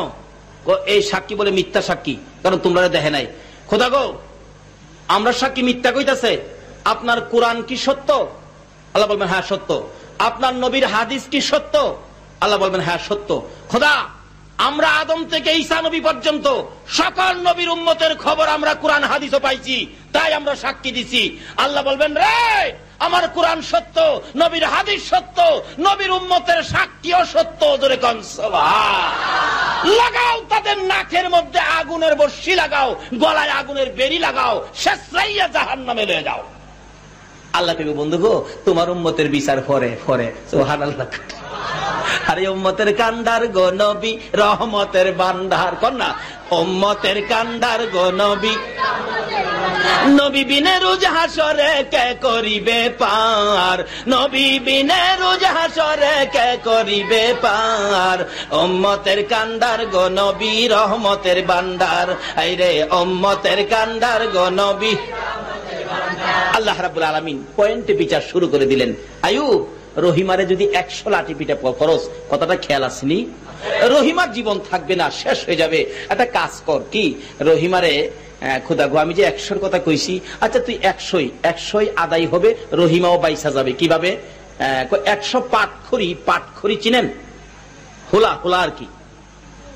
এই সাক্ষী বলে মিথ্যা সাক্ষী, কারণ তোমরা দেখে নাই। খোদা গো আমরা সাক্ষী মিথ্যা কইতাছে, আপনার কোরআন কি সত্য? আল্লাহ বলবেন, হ্যাঁ সত্য। আপনার নবীর হাদিস কি সত্য? আল্লাহ বলবেন, হ্যাঁ সত্য। খোদা আমরা আদম থেকে ঈসা নবী পর্যন্ত সকল নবীর উম্মতের খবর আমরা কোরআন হাদিসও পাইছি, তাই আমরা সাক্ষী দিছি। আল্লাহ বলবেন, রে আমার কোরআন সত্য, নবীর হাদিস সত্য, নবীর উম্মতের সাক্ষীও সত্য। জোরে কোন সুবহান। লাগাও তাদের নাকের মধ্যে আগুনের বর্ষি লাগাও, গলায় আগুনের বেড়ি লাগাও, শেষরাইয়া জাহান্নামে লয়ে যাও। আল্লাহ কইবে, বন্ধু গো তোমার উম্মতের বিচার পরে পরে। সুবহানাল্লাহ। আরে উম্মতের কান্ডার গো নবী, রহমতের ভান্ডার। কন্যা উম্মতের কান্ডার গো নবী, নবী বিনে রোজ হাসরে কে করিবে পার, নবী বিনে রোজ হাসরে কে করিবে পার। উম্মতের কান্ডার গো নবী, রহমতের ভান্ডার। আইরে উম্মতের কান্ডার গো নবী। আল্লাহ রাব্বুল আলামিন পয়েন্টে বিচার শুরু করে দিলেন। আয়ুব, রহিমারে যদি 100 লাঠি পিঠা খরচ, কথাটা খেয়াল আসেনি? রহিমার জীবন থাকবে না, শেষ হয়ে যাবে। একটা কাজ কর, কি রহিমারে, খোদা গো আমি যে 100-র কথা কইছি, আচ্ছা তুই 100 আদায় হবে, রহিমাও বাইসা যাবে। কিভাবে? 100 পাটখড়ি চিনেন? হোলা হোলা আর কি,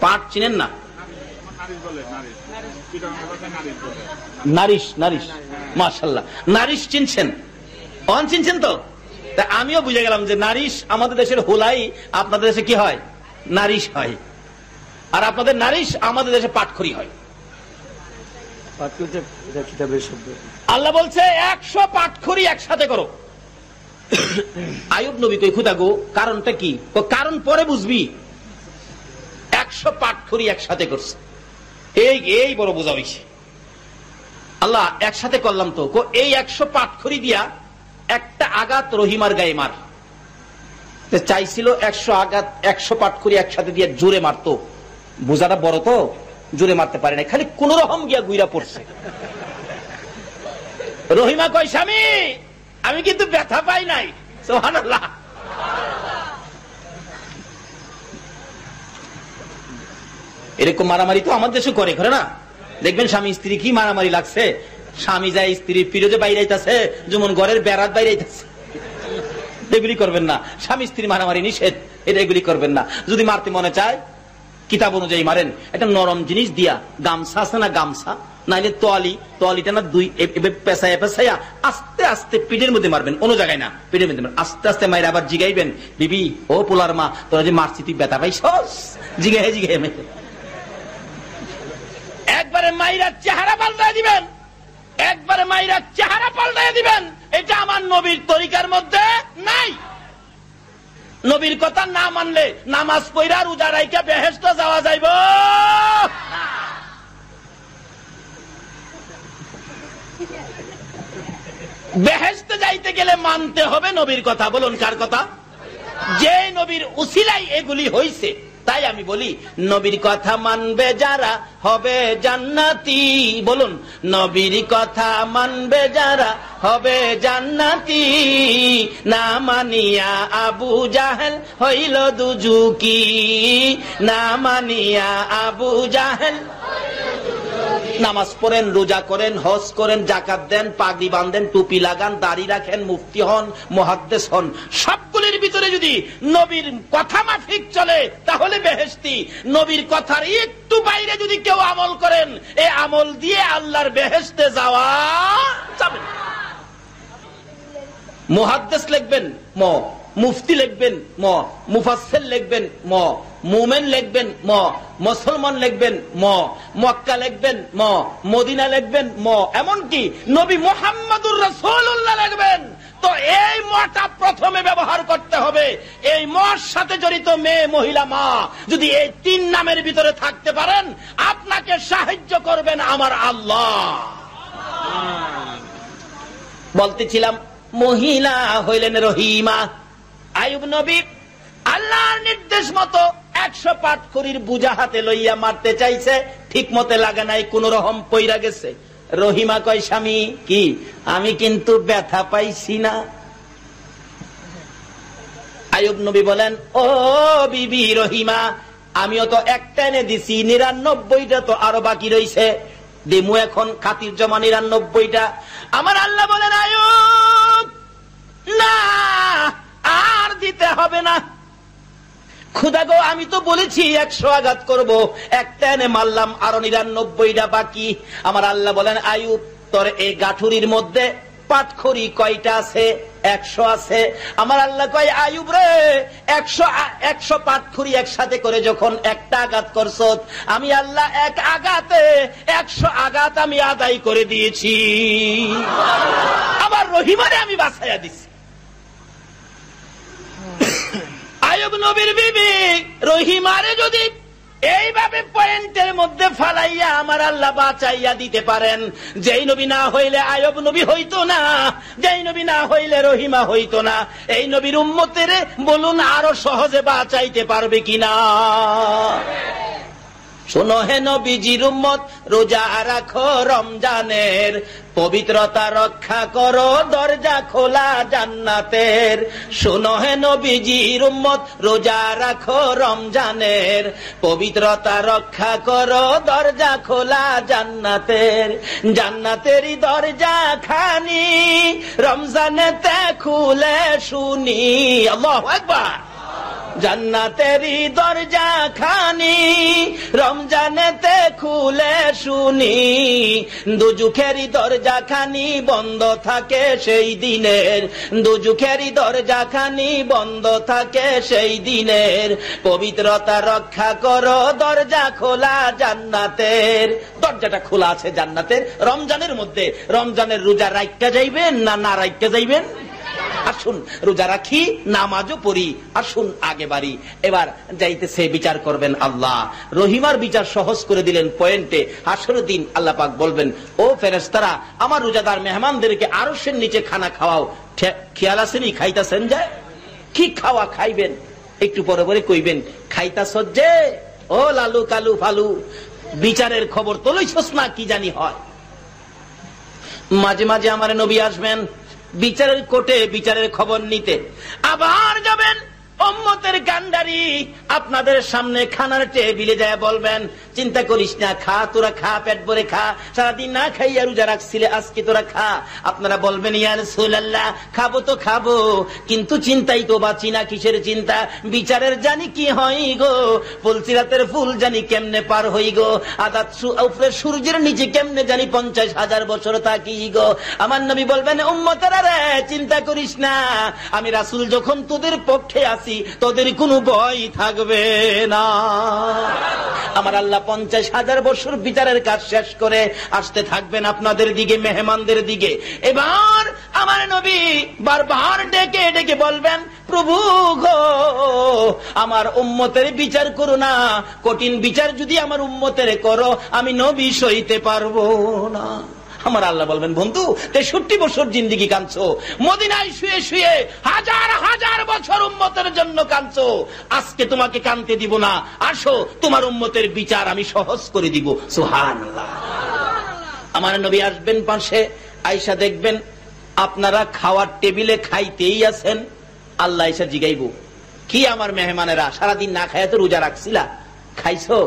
পাট চিনেন না? নারিশ, মাশাআল্লাহ, নারিশ চিনছেন? চিনছেন তো? আমিও বুঝে গেলাম যে নারিশ আমাদের দেশের হোলাই, আপনাদের দেশে কি হয়? নারিশ হয়। আর আপনাদের নারিশ, আমাদের দেশে পাটখড়ি হয়। আল্লাহ বলছে 100 পাটখড়ি একসাথে করো। আইয়ুব নবী কই, খোদা গো কারণটা কি? কারণ পরে বুঝবি। 100 পাটখড়ি একসাথে করছে, এই বড় বোঝা হইছে। আল্লাহ একসাথে করলাম তো, এই 100 পাটখড়ি দিয়া একটা আঘাত রহিমার গায়ে মার। চাইছিল 100 আঘাত, 100 পাটখড়ি একসাথে দিয়ে জোরে মারতো। বোঝাটা বড় তো, জোরে মারতে পারে না, খালি কোন রকম গিয়া গুইরা পড়ছে। রহিমা কয়, স্বামী আমি কিন্তু ব্যথা পাই নাই। সুবহানাল্লাহ। এরকম মারামারি তো আমাদের দেশে করে না? দেখবেন স্বামী স্ত্রী কি মারামারি লাগছে, স্বামী যায় স্ত্রীর পিরোজে বাইরে আইতাছে, যেমন ঘরের বেড়াত বাইরে আইতাছে। এগুলি করবেন না, স্বামী স্ত্রী মারামারি নিষেধ, এটা এগুলি করবেন না। যদি মারতে মনে চায় কিতাব অনুযায়ী মারেন, একটা নরম জিনিস দিয়া, গামছা আছে না, গামছা নাইলে তোয়ালিটা না, দুই পেঁচাইয়া পেঁচাইয়া আস্তে আস্তে পিঠের মধ্যে মারবেন, অন্য জায়গায় না, পিঠের মধ্যে আস্তে আস্তে মাইরে আবার জিগাইবেন, বিবি ও পোলার মা তোরা যে মারছি তুই ব্যথা পাইছস? জিগাই একবারে মাইরা চেহারা পাল্টায় দিবেন, একবারে মাইরা চেহারা পাল্টায় দিবেন। এটা আমার নবীর তরিকার মধ্যে নাই। নবীর কথা না মানলে নামাজ পড়া রোজা রাইখা বেহেশত যাওয়া যাইব? বেহেশতে যাইতে গেলে মানতে হবে নবীর কথা। বলুন কার কথা? যে নবীর উসিলাই এগুলি হইছে। তাই আমি বলি, নবীর কথা মানবে যারা হবে জান্নাতি। বলুন, নবীর কথা মানবে যারা হবে জান্নাতি। না মানিয়া আবু জাহেল হইল দুজুকি, না মানিয়া আবু জাহেল নামাজ পড়েন, রোজা করেন, হজ করেন, জাকাত দেন, পাগড়ি বাঁধেন, টুপি লাগান, দাড়ি রাখেন, মুফতি হন, মুহাদ্দিস হন, সবগুলির ভিতরে যদি নবীর কথা মাফিক চলে তাহলে বেহেশতি। নবীর কথার একটু বাইরে যদি কেউ আমল করেন, এই আমল দিয়ে আল্লাহর বেহেশতে যাওয়া যাবে না। মুহাদ্দিস লিখবেন ম, মুফতি লিখবেন ম, মুফাসসির লিখবেন ম, মুমিন লিখবেন ম, মুসলমান লিখবেন ম, মক্কা লিখবেন ম, মদিনা লিখবেন ম, এমনকি নবী মুহাম্মদুর রাসূলুল্লাহ লিখবেন। তো এই মটা প্রথমে ব্যবহার করতে হবে। এই মর সাথে জড়িত মেয়ে, মহিলা, মা যদি এই তিন নামের ভিতরে থাকতে পারেন, আপনাকে সাহায্য করবেন আমার আল্লাহ। বলতেছিলাম মহিলা হইলেন রহিমা। আইয়ুব নবী আল্লাহর নির্দেশ মতো 100 পাটখড়ির বুঝা হাতে লইয়া মারতে চাইছে, ঠিক মতে লাগে নাই, কোন রকম পইরা গেছে। রহিমা কয়, স্বামী কি, আমি কিন্তু ব্যথা পাইছি না। আইয়ুব নবী বলেন, ও বিবি রহিমা, আমিও তো একটা এনে দিছি, 99টা তো আরো বাকি রইছে, দিমু এখন খাতির জমা 99টা। আমার আল্লাহ বলেন, আইয়ুব না, আর দিতে হবে না। খুদা গো, আমি তো বলেছি 100 আঘাত করব, একটা এনে মারলাম, আরো 99টা বাকি। আমার আল্লাহ বলেন, আইয়ুব তোর এই গাঠুরির মধ্যে পাটখড়ি কয়টা আছে? 100 আছে। আমার আল্লাহ কয়, আইয়ুব রে, 100 পাটখড়ি একসাথে করে যখন একটা আঘাত করছ, আমি আল্লাহ এক আঘাতে 100 আঘাত আমি আদায় করে দিয়েছি। আবার রহিমারে আমি বাঁচাইয়া দিছি। আইয়ুব নবীর বিবি রহিমারে যদি এইভাবে পয়েন্টের মধ্যে ফালাইয়া আমার আল্লাহ বাঁচাইয়া দিতে পারেন, যেই নবী না হইলে আইয়ুব নবী হইতো না, যেই নবী না হইলে রহিমা হইতো না। এই নবীর উম্মতের বলুন আরো সহজে বাঁচাইতে পারবে কিনা? শোনো হে নবীজির উম্মত, রোজা রাখো রমজানের, পবিত্রতা রক্ষা করো, দরজা খোলা জান্নাতের। শোনো হে নবীজির উম্মত, রোজা রাখো রমজানের, পবিত্রতা রক্ষা করো, দরজা খোলা জান্নাতের। জান্নাতেরই দরজা খানি রমজানেতে খুলে শুনি। আল্লাহু আকবার। জান্নাতেরই দরজা খানি রমজানেতে খুলে শুনি, দুজুখেরই দরজা খানি বন্ধ থাকে সেই দিনের, দুজুখেরই দরজা খানি বন্ধ থাকে সেই দিনের। পবিত্রতা রক্ষা করো, দরজা খোলা জান্নাতের। দরজাটা খোলা আছে জান্নাতের রমজানের মধ্যে। রমজানের রোজা রাইখা যাইবেন না না রাইখা যাইবেন? আসুন রোজা রাখি, নামাজও পড়ি, আসুন আগে বাড়ি। এবার যাইতেছে বিচার করবেন আল্লাহ। রহিমার বিচার সহজ করে দিলেন পয়েন্টে। হাসরের দিন আল্লাহ পাক বলবেন, ও ফেরেশতারা, আমার রোজাদার মেহমানদেরকে আরশের নিচে খানা খাওয়াও। খেয়াল আসেনি? খাইতাছেন যায় কি খাওয়া খাইবেন? একটু পরে পরে কইবেন, খাইতাছ যে ও লালু কালু ফালু, বিচারের খবর তো লইছস না, কি জানি হয়। মাঝে মাঝে আমার নবী আসবেন বিচারের কোর্টে বিচারের খবর নিতে, আবার যাবেন উম্মতের গান্ডারি আপনাদের সামনে খানার টেবিলে যায় বলবেন, চিন্তা করিস না, খা, তোরা খা, পেট ভরে খা, সারাদিন না খাইয়া রোজা রাখছিলে, আজকে তোরা খা। আপনারা বলবেন, ইয়া রাসূলুল্লাহ, খাবো তো খাবো, কিন্তু চিন্তাই তো বাঁচি না। কিসের চিন্তা? বিচারের জানি কি হয় গো, ফুলসিরাতের ফুল জানি কেমনে পার হই গো, আদাত উপরে সূর্যের নিচে কেমনে জানি 50,000 বছর থাকি গো। আমার নবী বলবেন, উম্মতেরা রে, চিন্তা করিস না, আমি রাসূল যখন তোদের পক্ষে আছি, তোদের কোনো ভয় থাকবে না। আমার আল্লাহ 50,000 বছর বিচারের কাজ শেষ করে আসতে থাকবেন আপনাদের দিকে, মেহমানদের দিকে। এবার আমার নবী বারবার ডেকে ডেকে বলবেন, প্রভু গো, আমার উম্মতের বিচার করো না, কঠিন বিচার যদি আমার উম্মতের করো, আমি নবী সইতে পারবো না। আমার আল্লাহ বলবেন, বন্ধু 63 বছর জিন্দেগি কাঁদছো, মদিনায় শুয়ে শুয়ে হাজার হাজার বছর উম্মতের জন্য কাঁদছো, আজকে তোমাকে কাঁদতে দিব না, আসো তোমার উম্মতের বিচার আমি সহজ করে দিব। সুবহানাল্লাহ। আমার নবী আসবেন পাশে, আয়েশা দেখবেন আপনারা খাওয়ার টেবিলে খাইতেই আছেন, আল্লাহ এসে জিগাইব, কি আমার মেহমানেরা, সারাদিন না খাইয়া তো রোজা রাখছিলা, খাইছো?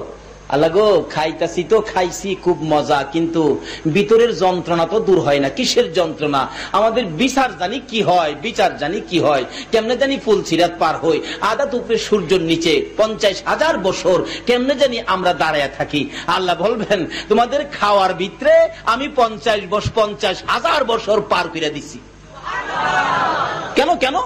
আল্লাহ গো, খাইতাছি তো খাইছি খুব মজা, কিন্তু ভিতরের যন্ত্রণা তো দূর হয় না। কিসের যন্ত্রণা? আমাদের বিচার জানি কি হয়, বিচার জানি কি হয়, কেমনে জানি ফুল সিরাত পার হই, আদাত উপরে সূর্যের নিচে 50,000 বছর কেমনে জানি আমরা দাঁড়ায় থাকি। আল্লাহ বলবেন তোমাদের খাওয়ার ভিতরে আমি 50,000 বছর পার করে দিছি। কেন কেন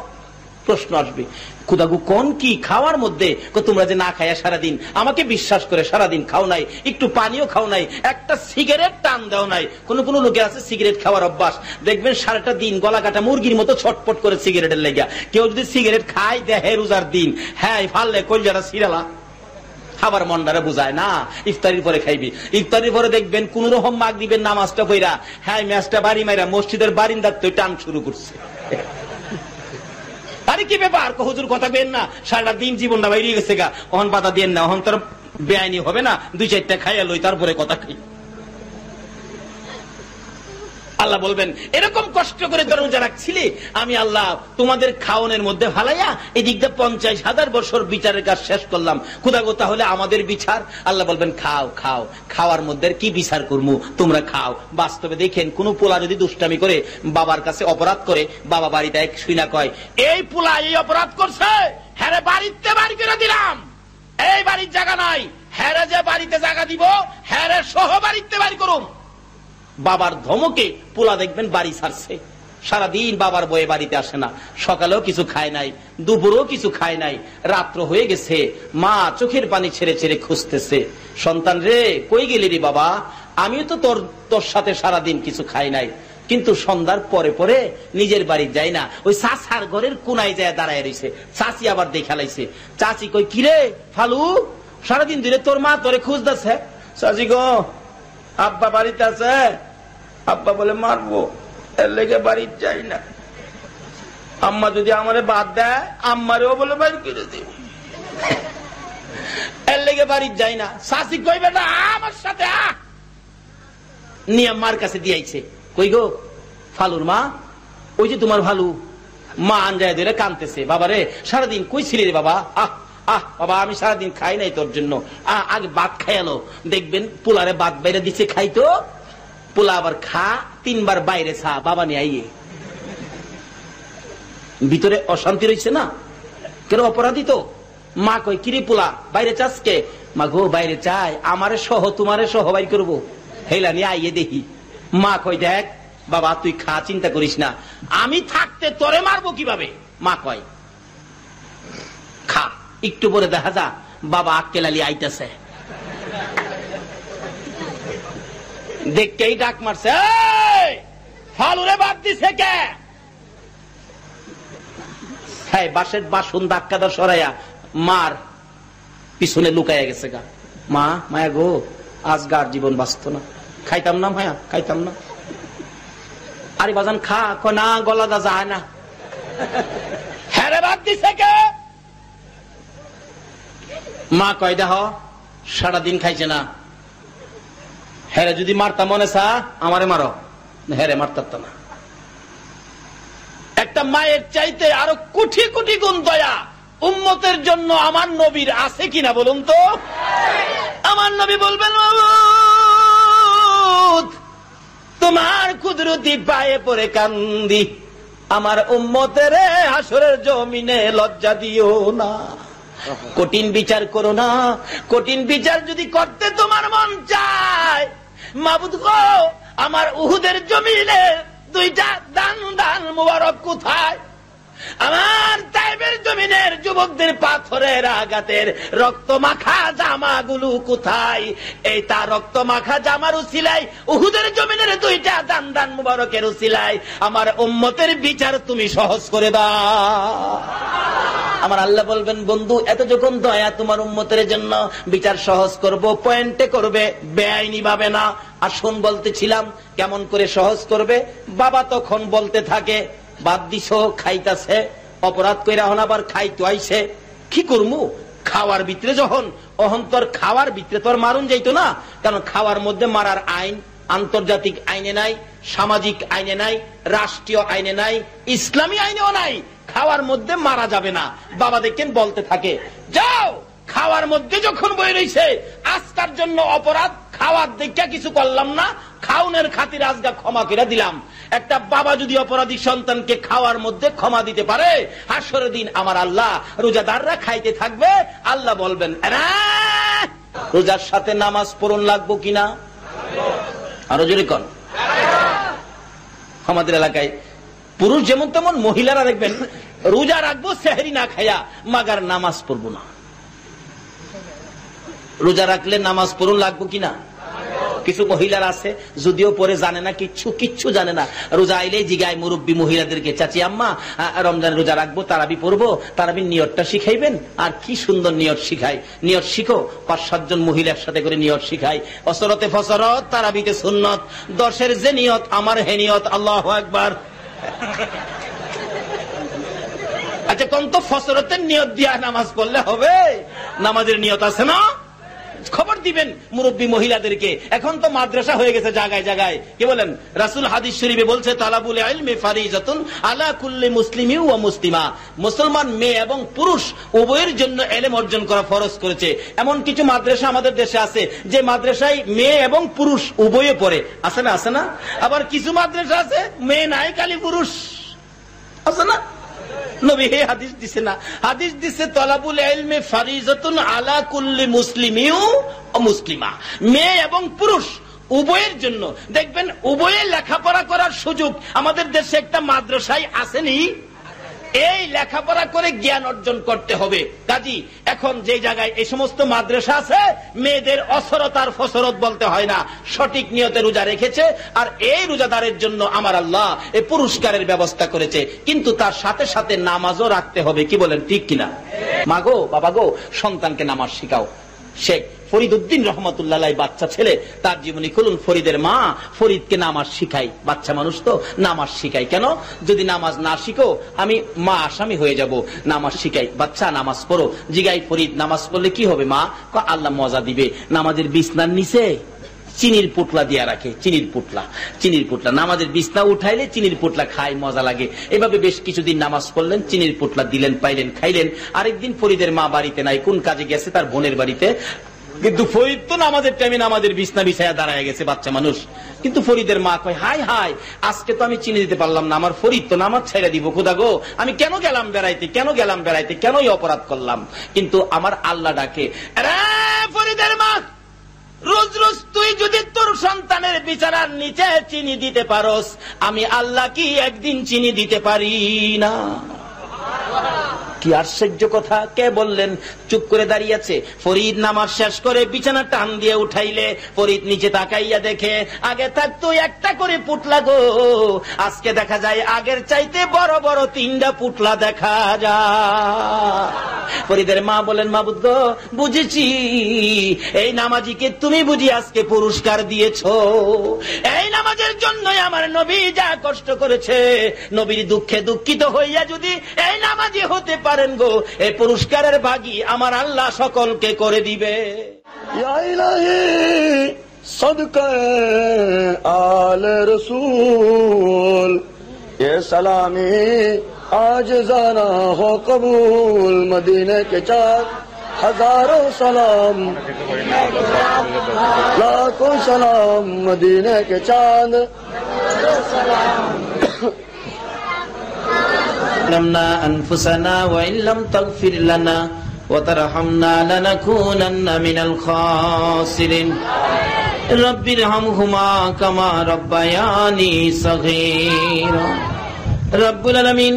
প্রশ্ন আসবে। খুদাগু কোন কি খাওয়ার মধ্যে? তোমরা যে না খাইয়া সারাদিন, আমাকে বিশ্বাস করে সারাদিন খাও নাই, একটু পানিও খাও নাই, একটা সিগারেট টান দাও নাই। কোন কোন লোকে আছে সিগারেট খাওয়ার অভ্যাস, দেখবেন সারাটা দিন গলা কাটা মুরগির মতো ছটপট করে সিগারেটের লেগা। কেউ যদি সিগারেট খায় দেহে রোজার দিন, হ্যাঁ ফাললে কলজারা সিরালা খাবার মন্ডারে বুঝায় না, ইফতারির পরে খাইবি। ইফতারির পরে দেখবেন কোন রকম মাগ দিবেন নামাজটা কইরা, হ্যাঁ ম্যাচটা বাড়ি মাইরা মসজিদের বারিন্দার তো টান শুরু করছে। আরে কি ব্যাপার, হুজুর কথা বেন না, সারাটা দিন জীবনটা বাইরে গেছে গা, অহন পাতা দেন না, অহন তোর বেআইনি হবে না, 2-4টা খাইয়া লই তারপরে কথা খাই। আল্লাহ বলবেন এরকম কষ্ট করে তোর রোজা রাখছিলে, আমি আল্লাহ তোমাদের খাওয়ানোর মধ্যে ফালাইয়া এদিক দিয়ে 50,000 বছর বিচারের কাজ শেষ করলাম। খুদাগো তাহলে আমাদের বিচার? আল্লাহ বলবেন খাও খাও, খাওয়ার মধ্যে কি বিচার করবো, তোমরা খাও। বাস্তবে দেখেন কোন পোলা যদি দুষ্টামি করে বাবার কাছে অপরাধ করে, বাবা বাড়িতে এক শুইনা কয় এই পোলা এই অপরাধ করছে, হ্যাঁ বাড়িতে বাড়ি করে দিলাম, এই বাড়ির জায়গা নাই, হ্যাঁ যে বাড়িতে জায়গা দিব, হ্যাঁ সহ বাড়িতে বাড়ি করুন। বাবার ধমকে পোলা দেখবেন বাড়ি ছাড়ছে, সারাদিন বাবার বয়ে বাড়িতে আসে না, সকালেও কিছু খায় নাই, দুপুরেও কিছু খায় নাই, রাত্র হয়ে গেছে, মা চোখের পানি ছেড়ে ছেড়ে খুঁজতেছে, সন্তান রে কই গেলি রে বাবা, আমিও তো তোর সাথে সারাদিন কিছু খাই নাই, কিন্তু সন্ধ্যার পরে পরে নিজের বাড়ি যাই না, ওই চাচার ঘরের কোনায় যায় দাঁড়ায় রয়েছে। চাচি আবার দেখা লাইছে, চাচি কই কিরে ফালু, সারাদিন ধরে তোর মা তোরে খুঁজতেছে। চাচি গো আব্বা বাড়িতে আছে, আব্বা বলে মারবো, এর লেগে বাড়ি যাই না। আম্মা যদি আমারে বাদ দেয়, আম্মারেও বলে বাড়ি করে দিব, এর লেগে বাড়ি যাই না। শাসি কই বেটা আমার সাথে নিয়ে মার কাছে দিয়েছে। কই গো ফালুর মা, ওই যে তোমার ভালু। মা আনজায় ধরে কানতেছে, বাবারে সারাদিন কই ছিলি রে বাবা, বাবা আমি সারাদিন খাই নাই তোর জন্য, আগে ভাত খাইয়ালো। দেখবেন পোলারে ভাত বাইরে দিচ্ছে খাইতো, পোলা আবার খা 3বার বাইরে ছা, বাবা নিয়ে আইয়ে। ভিতরে অশান্তি রয়েছে না, কেন অপরাধী তো। মা কই কিরে পোলা বাইরে চাষকে, মা গো বাইরে চাই, আমারে সহ তোমারে সহ বাইর করবো, হেলা নিয়ে আইয়ে দেখি। মা কই দেখ বাবা তুই খা, চিন্তা করিস না, আমি থাকতে তোরে মারবো কিভাবে। মা কয় খা। একটু পরে দেখা যা বাবা আক্কেলালি আইতেছে, দেখতেই ডাক মারছে, ফালুরে বাদ দিছে কে? হ্যাঁ বাসের বাসন ধাক্কাটা সরাইয়া মার পিছনে লুকাইয়া গেছে গা। মা মায়া গো আজ গার জীবন বাঁচত না, খাইতাম না মায়া, খাইতাম না। আরে বাজান খা, না গলাটা যায় না। হ্যাঁ রে বাদ দিছে কে? মা কয় দেহ সারাদিন খাইছে না, হ্যাঁ যদি মারতাম মনে চা আমারে মারো, হ্যাঁ মারতাম না। একটা মায়ের চাইতে আরো কোটি কোটি গুণ দয়া উম্মতের জন্য আমার নবীর আছে কিনা বলুন তো। আমার নবী বলবেন তোমার কুদরতি পায়ে পড়ে কান্দি, আমার উম্মতের হাসরের জমিনে লজ্জা দিও না, কঠিন বিচার করো না। কঠিন বিচার যদি করতে তোমার মন চায়, মাবুদ গো আমার উহুদের জমিনে 2টা দান মুবারক কোথায়? আমার তাইবের জমিনের যুবকদের পাথরের আঘাতের রক্ত মাখা জামাগুলো কোথায়? এই তার রক্ত মাখা জামার উসিলায় উহুদের জমিনের 2টা দান মুবারকের উসিলায় আমার উম্মতের বিচার তুমি সহজ করে দাও। আমার আল্লাহ বলবেন বন্ধু এত যখন দয়া তোমার উম্মতের জন্য, বিচার সহজ করব, পয়েন্টে করবে, বেআইনি ভাবে না। আসুন বলতেছিলাম কেমন করে সহজ করবে। বাবা তখন বলতে থাকে বাদ দিছ, খাইতাছে, অপরাধ কইরা হন আবার খাইতো আইছে, কি করমু? খাওয়ার ভিতরে যখন অহন্তর খাওয়ার ভিতরে তোর মারুন যাইতো না, কারণ খাওয়ার মধ্যে মারার আইন আন্তর্জাতিক আইনে নাই, সামাজিক আইনে নাই, রাষ্ট্রীয় আইনে নাই, ইসলামী আইনেও নাই। খাওয়ার মধ্যে মারা যাবে না। বাবা দেখেন বলতে থাকে যাও খা খাওয়ার মধ্যে যখন বই রয়েছে, আজকার জন্য অপরাধ, খাওয়ার দেখে কিছু করলাম না, খাওনের খাতির আজগা ক্ষমা করে দিলাম। একটা বাবা যদি অপরাধী সন্তানকে খাওয়ার মধ্যে ক্ষমা দিতে পারে, হাসরের দিন আমার আল্লাহ রোজাদাররা খাইতে থাকবে, আল্লাহ বলবেন রোজার সাথে নামাজ পড়ন লাগবো কিনা? আরো জোরে কন। আমাদের এলাকায় পুরুষ যেমন তেমন মহিলারা দেখবেন রোজা রাখবো সেহরি না খাইয়া, মাগার নামাজ পড়বো না। রোজা রাখলে নামাজ পড়ুন লাগবো কিনা? কিছু মহিলার আছে যদিও পরে জানে না, কিচ্ছু জানে না, রোজা আইলে জিগায় মুরব্বী মহিলাদেরকে, চাচি আম্মা রমজান রোজা রাখবো, তারাবি পড়বো, তারাবির নিয়তটা শিখাইবেন। আর কি সুন্দর নিয়ত শিখায়, নিয়ত শিখো। 5-7 জন মহিলার সাথে করে নিয়ত শিখায়, অসরতে ফসরত, তারাবিতে সুন্নত, 10-এর যে নিয়ত আমার হে নিয়ত, আল্লাহু আকবার। আচ্ছা কোন তো ফসরতের নিয়ত দিয়া নামাজ পড়লে হবে? নামাজের নিয়ত আছে না? খবর দিবেন মুরব্বী মহিলাদেরকে। এখন তো মাদ্রাসা হয়ে গেছে জায়গায় জায়গায়, কি বলেন? রাসূল হাদিস শরীফে বলছে তালাবুল ইলমি ফারিজাতুন আলা কুল্লি মুসলিমি ওয়া মুসলিমা, মুসলমান মেয়ে এবং পুরুষ উভয়ের জন্য ইলম অর্জন করা ফরজ করেছে। এমন কিছু মাদ্রাসা আমাদের দেশে আছে যে মাদ্রাসায় মেয়ে এবং পুরুষ উভয়ে পড়ে, আছে না? আছে না? আবার কিছু মাদ্রাসা আছে মেয়ে নাই, খালি পুরুষ, আছে না? নবী হে হাদিস দিছে না, হাদিস দিছে তালাবুল ইলমি ফারিজাতুন আলা কুল্লি মুসলিমি ওয়া মুসলিমা, মেয়ে এবং পুরুষ উভয়ের জন্য। দেখবেন উভয়ে লেখাপড়া করার সুযোগ আমাদের দেশে একটা মাদ্রাসায় আসেনি। এই লেখাপড়া করে জ্ঞান অর্জন করতে হবে। কাজী এখন যে জায়গায় এই সমস্ত মাদ্রাসা আছে, মেয়েদের অসরত আর ফসরত বলতে হয় না, সঠিক নিয়তে রোজা রেখেছে, আর এই রোজাদারের জন্য আমার আল্লাহ এই পুরস্কারের ব্যবস্থা করেছে। কিন্তু তার সাথে সাথে নামাজও রাখতে হবে, কি বলেন? ঠিক কিনা? মাগো বাবা গো, সন্তানকে নামাজ শিখাও। শেখ ফরিদউদ্দিন রহমতুল্লাহ বাচ্চা ছেলে, তার জীবনী খুলুন, ফরিদের মা ফরিদকে নামাজ শিখাই। বাচ্চা মানুষ তো নামাজ শিখাই কেন? যদি নামাজ না শিখো আমি মা আসামি হয়ে যাব। নামাজ শিখাই, বাচ্চা নামাজ পড়ো। জিগাই ফরিদ নামাজ পড়লে কি হবে মা? আল্লাহ মজা দিবে। নামাজের বিছনার নিচে চিনির পুটলা দিয়া রাখে, চিনির পুটলা নামাজের বিছনা উঠাইলে চিনির পুটলা খায়, মজা লাগে। এভাবে বেশ কিছুদিন নামাজ পড়লেন, চিনির পুটলা দিলেন, পাইলেন, খাইলেন। আরেকদিন ফরিদের মা বাড়িতে নাই, কোন কাজে গেছে? তার বোনের বাড়িতে। কিন্তু ফরিদ তো নামাজের টাইমে নামাজের বিছনা বিছায়া দাঁড়ায় গেছে, বাচ্চা মানুষ। কিন্তু ফরিদের মা কয় হাই হাই, আজকে তো আমি চিনি দিতে পারলাম না, আমার ফরিদ তো নামাজ ছেড়ে দিব, খোদা গো আমি কেন গেলাম বেড়াইতে, কেনই অপরাধ করলাম? কিন্তু আমার আল্লাহ ডাকে, ফরিদের মা রোজ রোজ তুই যদি তোর সন্তানের বিছানার নিচে চিনি দিতে পারস, আমি আল্লাহ কি একদিন চিনি দিতে পারি না? কি আশ্চর্য কথা! কে বললেন? চুপ করে দাঁড়িয়ে আছে। ফরিদ নামাজ শেষ করে বিছানা টান দিয়ে উঠাইলে ফরিদ নিচে তাকাইয়া দেখে আগে থাকতো একটা করে পুটলা গো, আজকে দেখা যায় আগের চাইতে বড় বড় 3টা পুটলা দেখা যায়। ফরিদের মা বলেন, মাবুদ গো বুঝেছি, এই নামাজিকে তুমি বুঝি আজকে পুরস্কার দিয়েছো। এই নামাজের জন্যই আমার নবী যা কষ্ট করেছে, নবীর দুঃখে দুঃখিত হইয়া যদি এই নামাজি হতে পারেন গো, এই পুরস্কারের ভাগী আমার আল্লাহ সকলকে করে দিবে। ইয়া ইলাহি সদকা আলে রসুল, ये सलामी आज जाना हो कबूल, मदीने के चाँद हजारों सलाम, लाखों सलाम, मदीने के चाँद ظلمنا أنفسنا وإن لم تغفر لنا وترحمنا لنكونن من الخاسرين رب ارحمهما كما ربياني صغيرا। রব্বুল আলামিন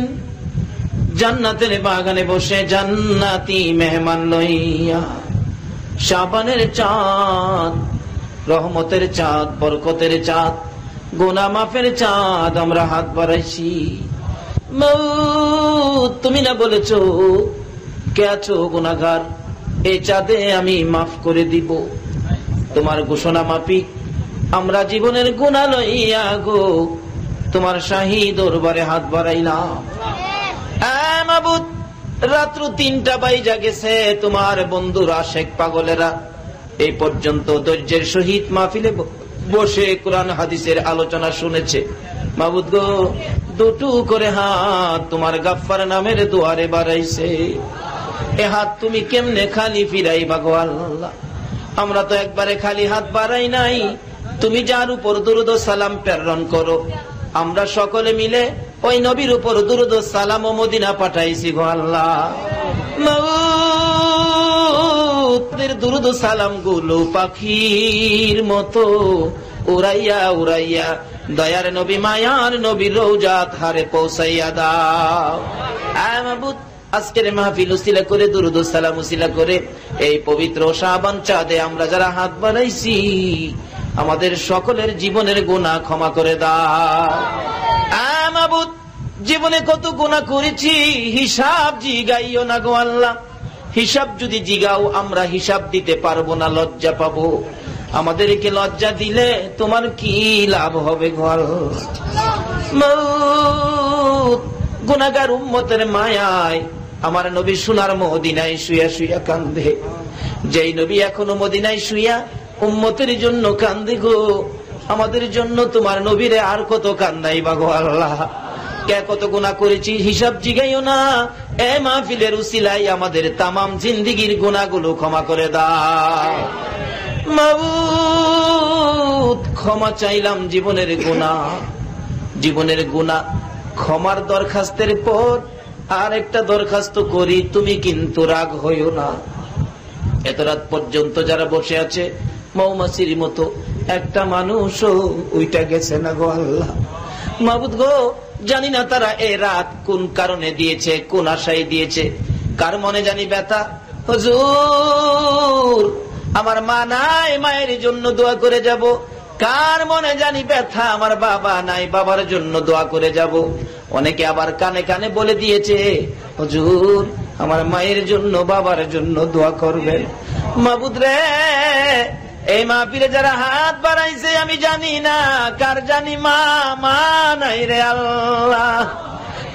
জান্নাতের বাগানে বসে জান্নাতি মেহমান লইয়া, শাবানের চাঁদ, রহমতের চাঁদ, বরকতের চাঁদ, গুনাহ মাফের চাঁদ আমরা হাত বাড়াইছি। মৌত তুমি না বলেছো কে আছো গুনাহগার, এই চাঁদে আমি মাফ করে দিব। তোমার ঘোষণা মাফিক আমরা জীবনের গুনাহ লইয়া গো তোমার শাহী দরবারে হাত বাড়াইলাম। মাবুদ রাত্র 3টা বাইজা গেছে, তোমার বন্ধুরা শেখ পাগলেরা এই পর্যন্ত ধৈর্যের সহিত মাহফিলে বসে কোরআন হাদিসের আলোচনা শুনেছে। মাবুদ গো দুটো করে হাত তোমার গাফফার নামের দুয়ারে বাড়াইছে। এ হাত তুমি কেমনে খালি ফিরাইবা গো আল্লাহ। আমরা তো একবারে খালি হাত বাড়াই নাই, তুমি যার উপর দুরূদ ও সালাম প্রেরণ করো, আমরা সকলে মিলে ওই নবীর উপর দুরূদ ও সালাম ও মদিনা পাঠাইছি গো আল্লাহ। মওতের দুরূদ ও সালাম গুলো পাখির মতো উড়াইয়া উড়াইয়া দয়ার নবী মায়ার নবীর রওজাত হারে পৌঁছাইয়া দাও। আয় মাবুদ, আজকের মাহফিল উসিলা করে দুরূদ ও সালাম উসিলা করে এই পবিত্র শাবান চাঁদে আমরা যারা হাত বাড়াইছি আমাদের সকলের জীবনের গুনাহ ক্ষমা করে দাও। আয় মাবুদ, জীবনে কত গুনাহ করেছি হিসাব জিগাইও না গো আল্লাহ। হিসাব যদি জিগাও আমরা হিসাব দিতে পারবো না, লজ্জা পাবো। আমাদেরকে লজ্জা দিলে তোমার কি লাভ হবে গো আল্লাহ। মওত গুনাহগার উম্মতের মায়ায় আমার নবী সোনার মদিনায় শুয়া শুয়া কান্দে। যেই নবী এখনো মদিনায় শুয়া উম্মতের জন্য কান্দে গো, আমাদের জন্য তোমার নবীরে আর কত কান্দাইবা গো আল্লাহ। কে কত গুনাহ করেছি হিসাব জিগাইও না। এ মাহফিলের উসিলায় আমাদের তামাম জিন্দেগীর গুনাহগুলো ক্ষমা করে দাও। মাবুদ, ক্ষমা চাইলাম জীবনের গুনাহ, জীবনের গুনাহ ক্ষমার দরখাস্তের পর আর একটা দরখাস্ত করি, তুমি কিন্তু রাগ হইও না। এত রাত পর্যন্ত যারা বসে আছে মৌমাছির মতো একটা মানুষও উইটা গেছে না গো আল্লাহ। মাবুদ গো, জানি না তারা এই রাত কোন কারণে দিয়েছে, কোন আশায় দিয়েছে, কার মনে জানি ব্যথা। হুজুর আমার মা নাই, মায়ের জন্য দোয়া করে যাব। কার মনে জানি ব্যথা, আমার বাবা নাই, বাবার জন্য দোয়া করে যাব। অনেকে আবার কানে কানে বলে দিয়েছে হুজুর আমার মায়ের জন্য বাবার জন্য দোয়া করবেন। মাবুদ রে, এই মাহফিলে যারা হাত বাড়াইছে আমি জানি না কার জানি মা মা নাই রে আল্লাহ,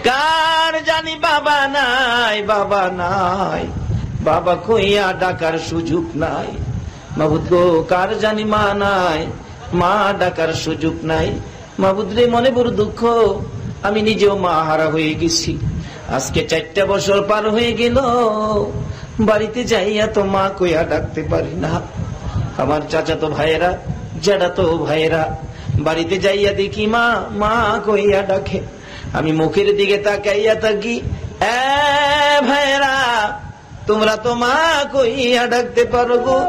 কার জানি বাবা নাই, বাবা নাই, বাবা কইয়া ডাকার সুযোগ নাই। মাবুদ গো, কার জানি মা নাই, মা ডাকার সুযোগ নাই। মাবুদ রে, মনে বড় দুঃখ, আমি নিজেও মা হারা হয়ে গেছি। আজকে 4টা বছর পার হয়ে গেল, বাড়িতে যাইয়া তো মা কইয়া ডাকতে পারি না। আমার চাচাতো ভাইয়েরা, জ্যাঠাতো ভাইয়েরা বাড়িতে যাইয়া দেখি মা মা কইয়া ডাকে। আমি মুখের দিকে তাকাইয়া থাকি, এ ভাইয়েরা তোমরা তো মা কইয়া ডাকতে পারো গো।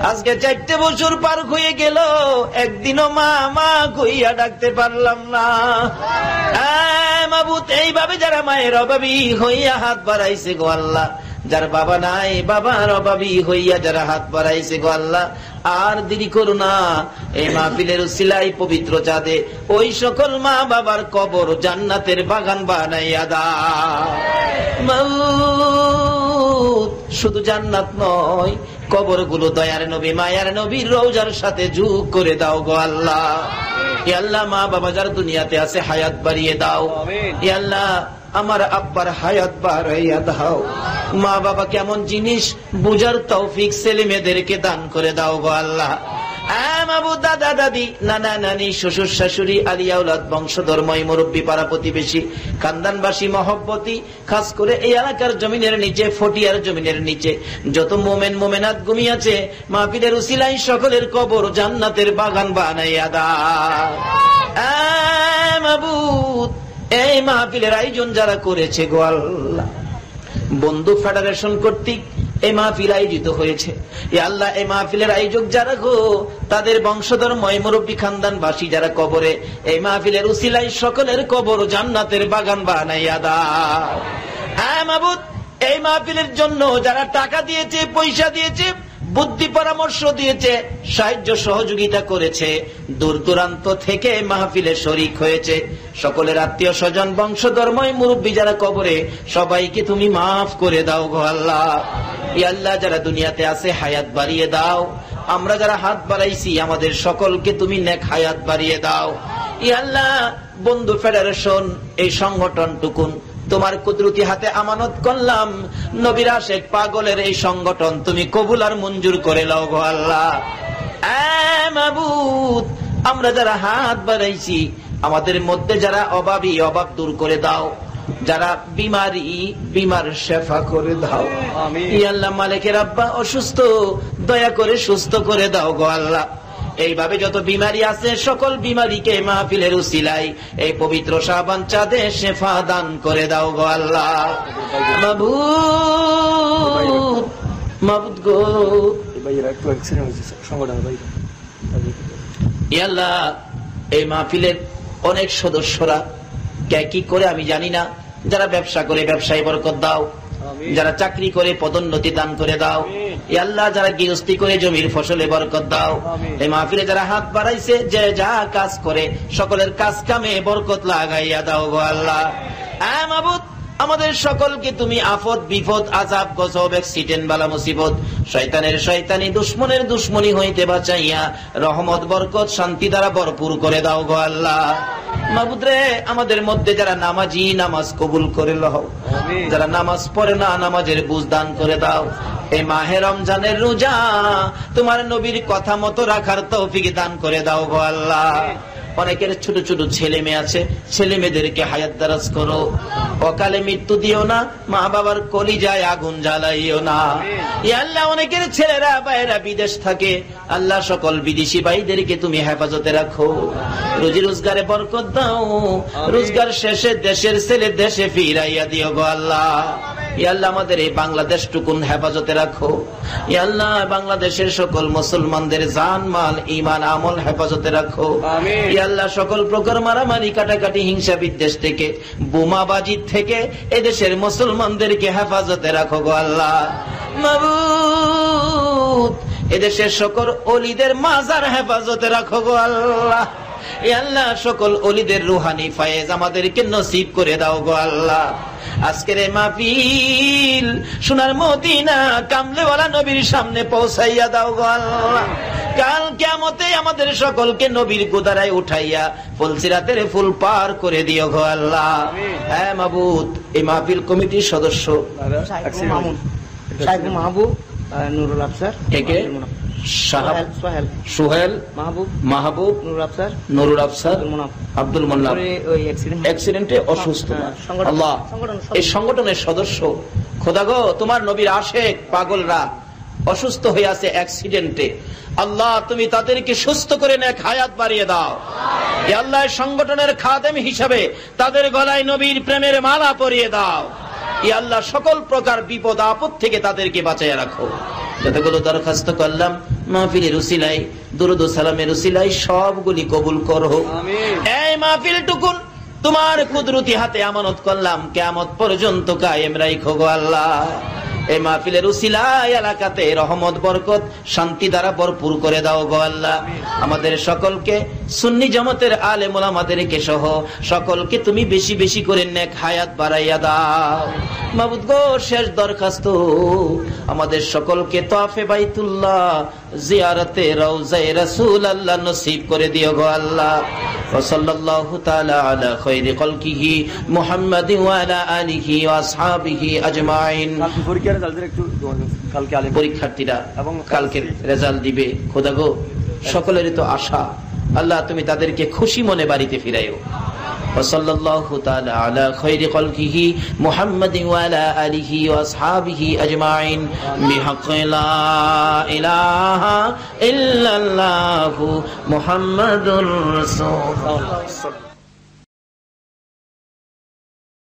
আজকে 4টে বছর পার হয়ে গেল, একদিনও মা মা কইয়া ডাকতে পারলাম না। মাবুদ, এইভাবে যারা মায়ের অভাবী হইয়া হাত বাড়াইছে গো আল্লাহ, যার বাবা নাই বাবার অভাবী হইয়া যারা হাত বাড়াইছে গো আল্লাহ, আর দেরি করো না। এই মাহফিলের উসিলায় পবিত্র চাঁদে ওই সকল মা বাবার কবর জান্নাতের বাগান বানাইয়া দাও। মাউত শুধু জান্নাত নয়, কবরগুলো দয়ার নবী মায়ার নবীর রওজার সাথে যোগ করে দাও গো আল্লাহ। হে আল্লাহ, মা বাবা যারা দুনিয়াতে আছে হায়াত বাড়িয়ে দাও। হে আল্লাহ, আমার আব্বার হায়াত বাড়াইয়া দাও। মা বাবা কেমন জিনিস বুঝার তৌফিক ছেলে মেয়েদেরকে দান করে দাও গো আল্লাহ। মাবুদ, দাদা দাদি, নানা নানি, শ্বশুর শাশুড়ি, আলিয়া আওলাদ, বংশধর, মুরব্বী, পাড়া প্রতিবেশী, খানদানবাসী, মহব্বতী, খাস করে এই এলাকার জমিনের নিচে, ফটিয়ার জমিনের নিচে যত মোমেন মোমেনাত ঘুমিয়েছে, মাহফিলের উসিলায় সকলের কবর জান্নাতের বাগান বানাইয়া দাও। মাবুদ, এই মাহফিলের আয়োজন যারা করেছে গো আল্লাহ, বন্ধু ফেডারেশন কর্তৃক এই মাহফিল আয়োজিত হয়েছে। ইয়া আল্লাহ, এই মাহফিলের আয়োজক যারা গো, তাদের বংশধর, মুরব্বী, খানদানবাসী যারা কবরে, এই মাহফিলের উসিলায় সকলের কবর জান্নাতের বাগান বানাইয়া দাও। হ্যাঁ মাবুদ, এই মাহফিলের জন্য যারা টাকা দিয়েছে, পয়সা দিয়েছে, বুদ্ধি পরামর্শ দিয়েছে, সাহায্য সহযোগিতা করেছে, দূর দূরান্ত থেকে মাহফিলে শরীক হয়েছে, সকলের আত্মীয় স্বজন, বংশধর, মুরব্বী যারা কবরে, সবাইকে তুমি মাফ করে দাও গো আল্লাহ। ইয়া আল্লাহ, যারা দুনিয়াতে আছে হায়াত বাড়িয়ে দাও। আমরা যারা হাত বাড়াইছি আমাদের সকলকে তুমি নেক হায়াত বাড়িয়ে দাও। ইয়া আল্লাহ, বন্ধু ফেডারেশন এই সংগঠনটুকুন তোমার কুদরতি হাতে আমানত করলাম। নবীর আশেক পাগলের এই সংগঠন তুমি কবুল আর মঞ্জুর করে লাও গো আল্লাহ। মাবুদ, আমরা যারা হাত বাড়াইছি আমাদের মধ্যে যারা অভাবী, অভাব দূর করে দাও। যারা বিমার শেফা করে দাও। ইয়া আল্লাহ মালিকের আব্বা অসুস্থ, দয়া করে সুস্থ করে দাও গো আল্লাহ। এইভাবে যত বিমারি আছে সকল বিমারিকে মাহফিলের উসিলায় এই পবিত্র শাবান চাঁদে শেফা দান করে দাও গো আল্লাহ। মাবুদ গো, ইয়া আল্লাহ এই মাহফিলের অনেক সদস্যরা কে কি করে আমি জানি না, যারা ব্যবসা করে ব্যবসায় বরকত দাও, যারা চাকরি করে পদোন্নতি দান করে দাও। ইয়া আল্লাহ যারা গৃহস্থী করে জমির ফসলে বরকত দাও। এই মাহফিলে যারা হাত বাড়াইছে, যে যা কাজ করে সকলের কাজ কামে বরকত লাগাইয়া দাও গো আল্লাহ। মাবুদ আমাদের সকলকে তুমি আফত বিপদ আযাব গজব অ্যাক্সিডেন্ট বালা মুসিবত শয়তানের শয়তানি দুশমনের দুশমনি হইতে বাঁচাইয়া রহমত বরকত শান্তি দ্বারা ভরপুর করে দাও গো আল্লাহ। মাবুদ রে আমাদের মধ্যে যারা নামাজি নামাজ কবুল করে লও, যারা নামাজ পড়ে না নামাজের বুঝ দান করে দাও। এই মাহে রমজানের রোজা তোমার নবীর কথা মতো রাখার তৌফিক দান করে দাও গো আল্লাহ। অনেকের ছোট ছোট ছেলে মেয়ে আছে, ছেলে মেয়েদেরকে হায়াত দারাজ করো, অকালে মৃত্যু দিও না, মা বাবার কলিজায় আগুন জ্বালাইও না। ইয়া আল্লাহ অনেকের ছেলেরা বাইরা বিদেশ থাকে, আল্লাহ সকল বিদেশি ভাইদেরকে তুমি হেফাজতে রাখো, রুজি রোজগারে বরকত দাও, রোজগার শেষে দেশের ছেলে দেশে ফিরাইয়া দিও গো আল্লাহ। ইয়া আল্লাহ আমাদের এই বাংলাদেশ টুকুন হেফাজতে রাখো। ইয়া আল্লাহ বাংলাদেশের সকল মুসলমানদের জান মাল ঈমান আমল হেফাজতে রাখো। ইয়া আল্লাহ সকল প্রকার মারামারি কাটাকাটি হিংসা বিদ্বেষ থেকে বোমাবাজি থেকে এদেশের মুসলমানদেরকে হেফাজতে রাখো গো আল্লাহ। মাবুদ এদেশের সকল ওলিদের মাজার হেফাজতে রাখো গো আল্লাহ। ইয়া আল্লাহ সকল ওলিদের রুহানি ফায়েজ আমাদেরকে নসিব করে দাও গো আল্লাহ। আজকের এই মাহফিল সোনার মদিনা কামলেওয়ালা নবীর সামনে পৌঁছাইয়া দাও গো আল্লাহ। কাল কিয়ামতে আমাদের সকলকে নবীর গোদারায় উঠাইয়া ফুলসিরাতের ফুল পার করে দিও গো আল্লাহ। হ্যাঁ মাবুদ এই মাহফিল কমিটির সদস্য মাহবুব নুরুল আফসার, সোহেল মাহবুব নুরুল আফসার আব্দুল মোল্লা অ্যাক্সিডেন্টে অসুস্থ। আল্লাহ এই সংগঠনের সদস্য খোদা গো তোমার নবীর আশেক পাগলরা অসুস্থ হয়ে আছে অ্যাক্সিডেন্টে, আল্লাহ তুমি তাদেরকে সুস্থ করে নেক হায়াত বাড়িয়ে দাও। ইয়া আল্লাহ সংগঠনের খাদেম হিসাবে তাদের গলায় নবীর প্রেমের মালা পরিয়ে দাও। ইয়া আল্লাহ সকল প্রকার বিপদ আপদ থেকে তাদেরকে বাঁচাইয়া রাখো। যতগুলো দরখাস্ত করলাম মাহফিলের উসিলায় দুরূদ ও সালামের উসিলায় সবগুলি কবুল করো। এই মাহফিল টুকুন তোমার কুদরতি হাতে আমানত করলাম, কিয়ামত পর্যন্ত কায়েম রাখো গো আল্লাহ। এই মাহফিলের উসিলায় এলাকাতে রহমত বরকত শান্তি দ্বারা ভরপুর করে দাও গো আল্লাহ। আমাদের সকলকে সুন্নি জামাতের আলেম ওলামাদেরকে সহ সকলকে তুমি বেশি বেশি করে নেক হায়াত বাড়াইয়া দাও। মাবুদ গো শেষ দরখাস্ত আমাদের সকলকে তাওয়াফে বাইতুল্লাহ জিয়ারতে রওজায়ে রাসূলুল্লাহ নসিব করে দিও গো আল্লাহ। ওয়া সাল্লাল্লাহু তাআলা আলা খায়রি খালকিহি মুহাম্মাদিন ওয়া আলা আলিহি ওয়া আসহাবিহি আজমাইন। পরীক্ষার্থীরা কালকে রেজাল্ট দিবে, খোদা গো সকলেরই তো আশা, আল্লাহ তুমি তাদেরকে খুশি মনে বাড়িতে ফিরাইও। وصلى الله تعالى على خير خلقه محمد وعلى آله وأصحابه أجمعين بحق لا إله إلا الله محمد رسول الله.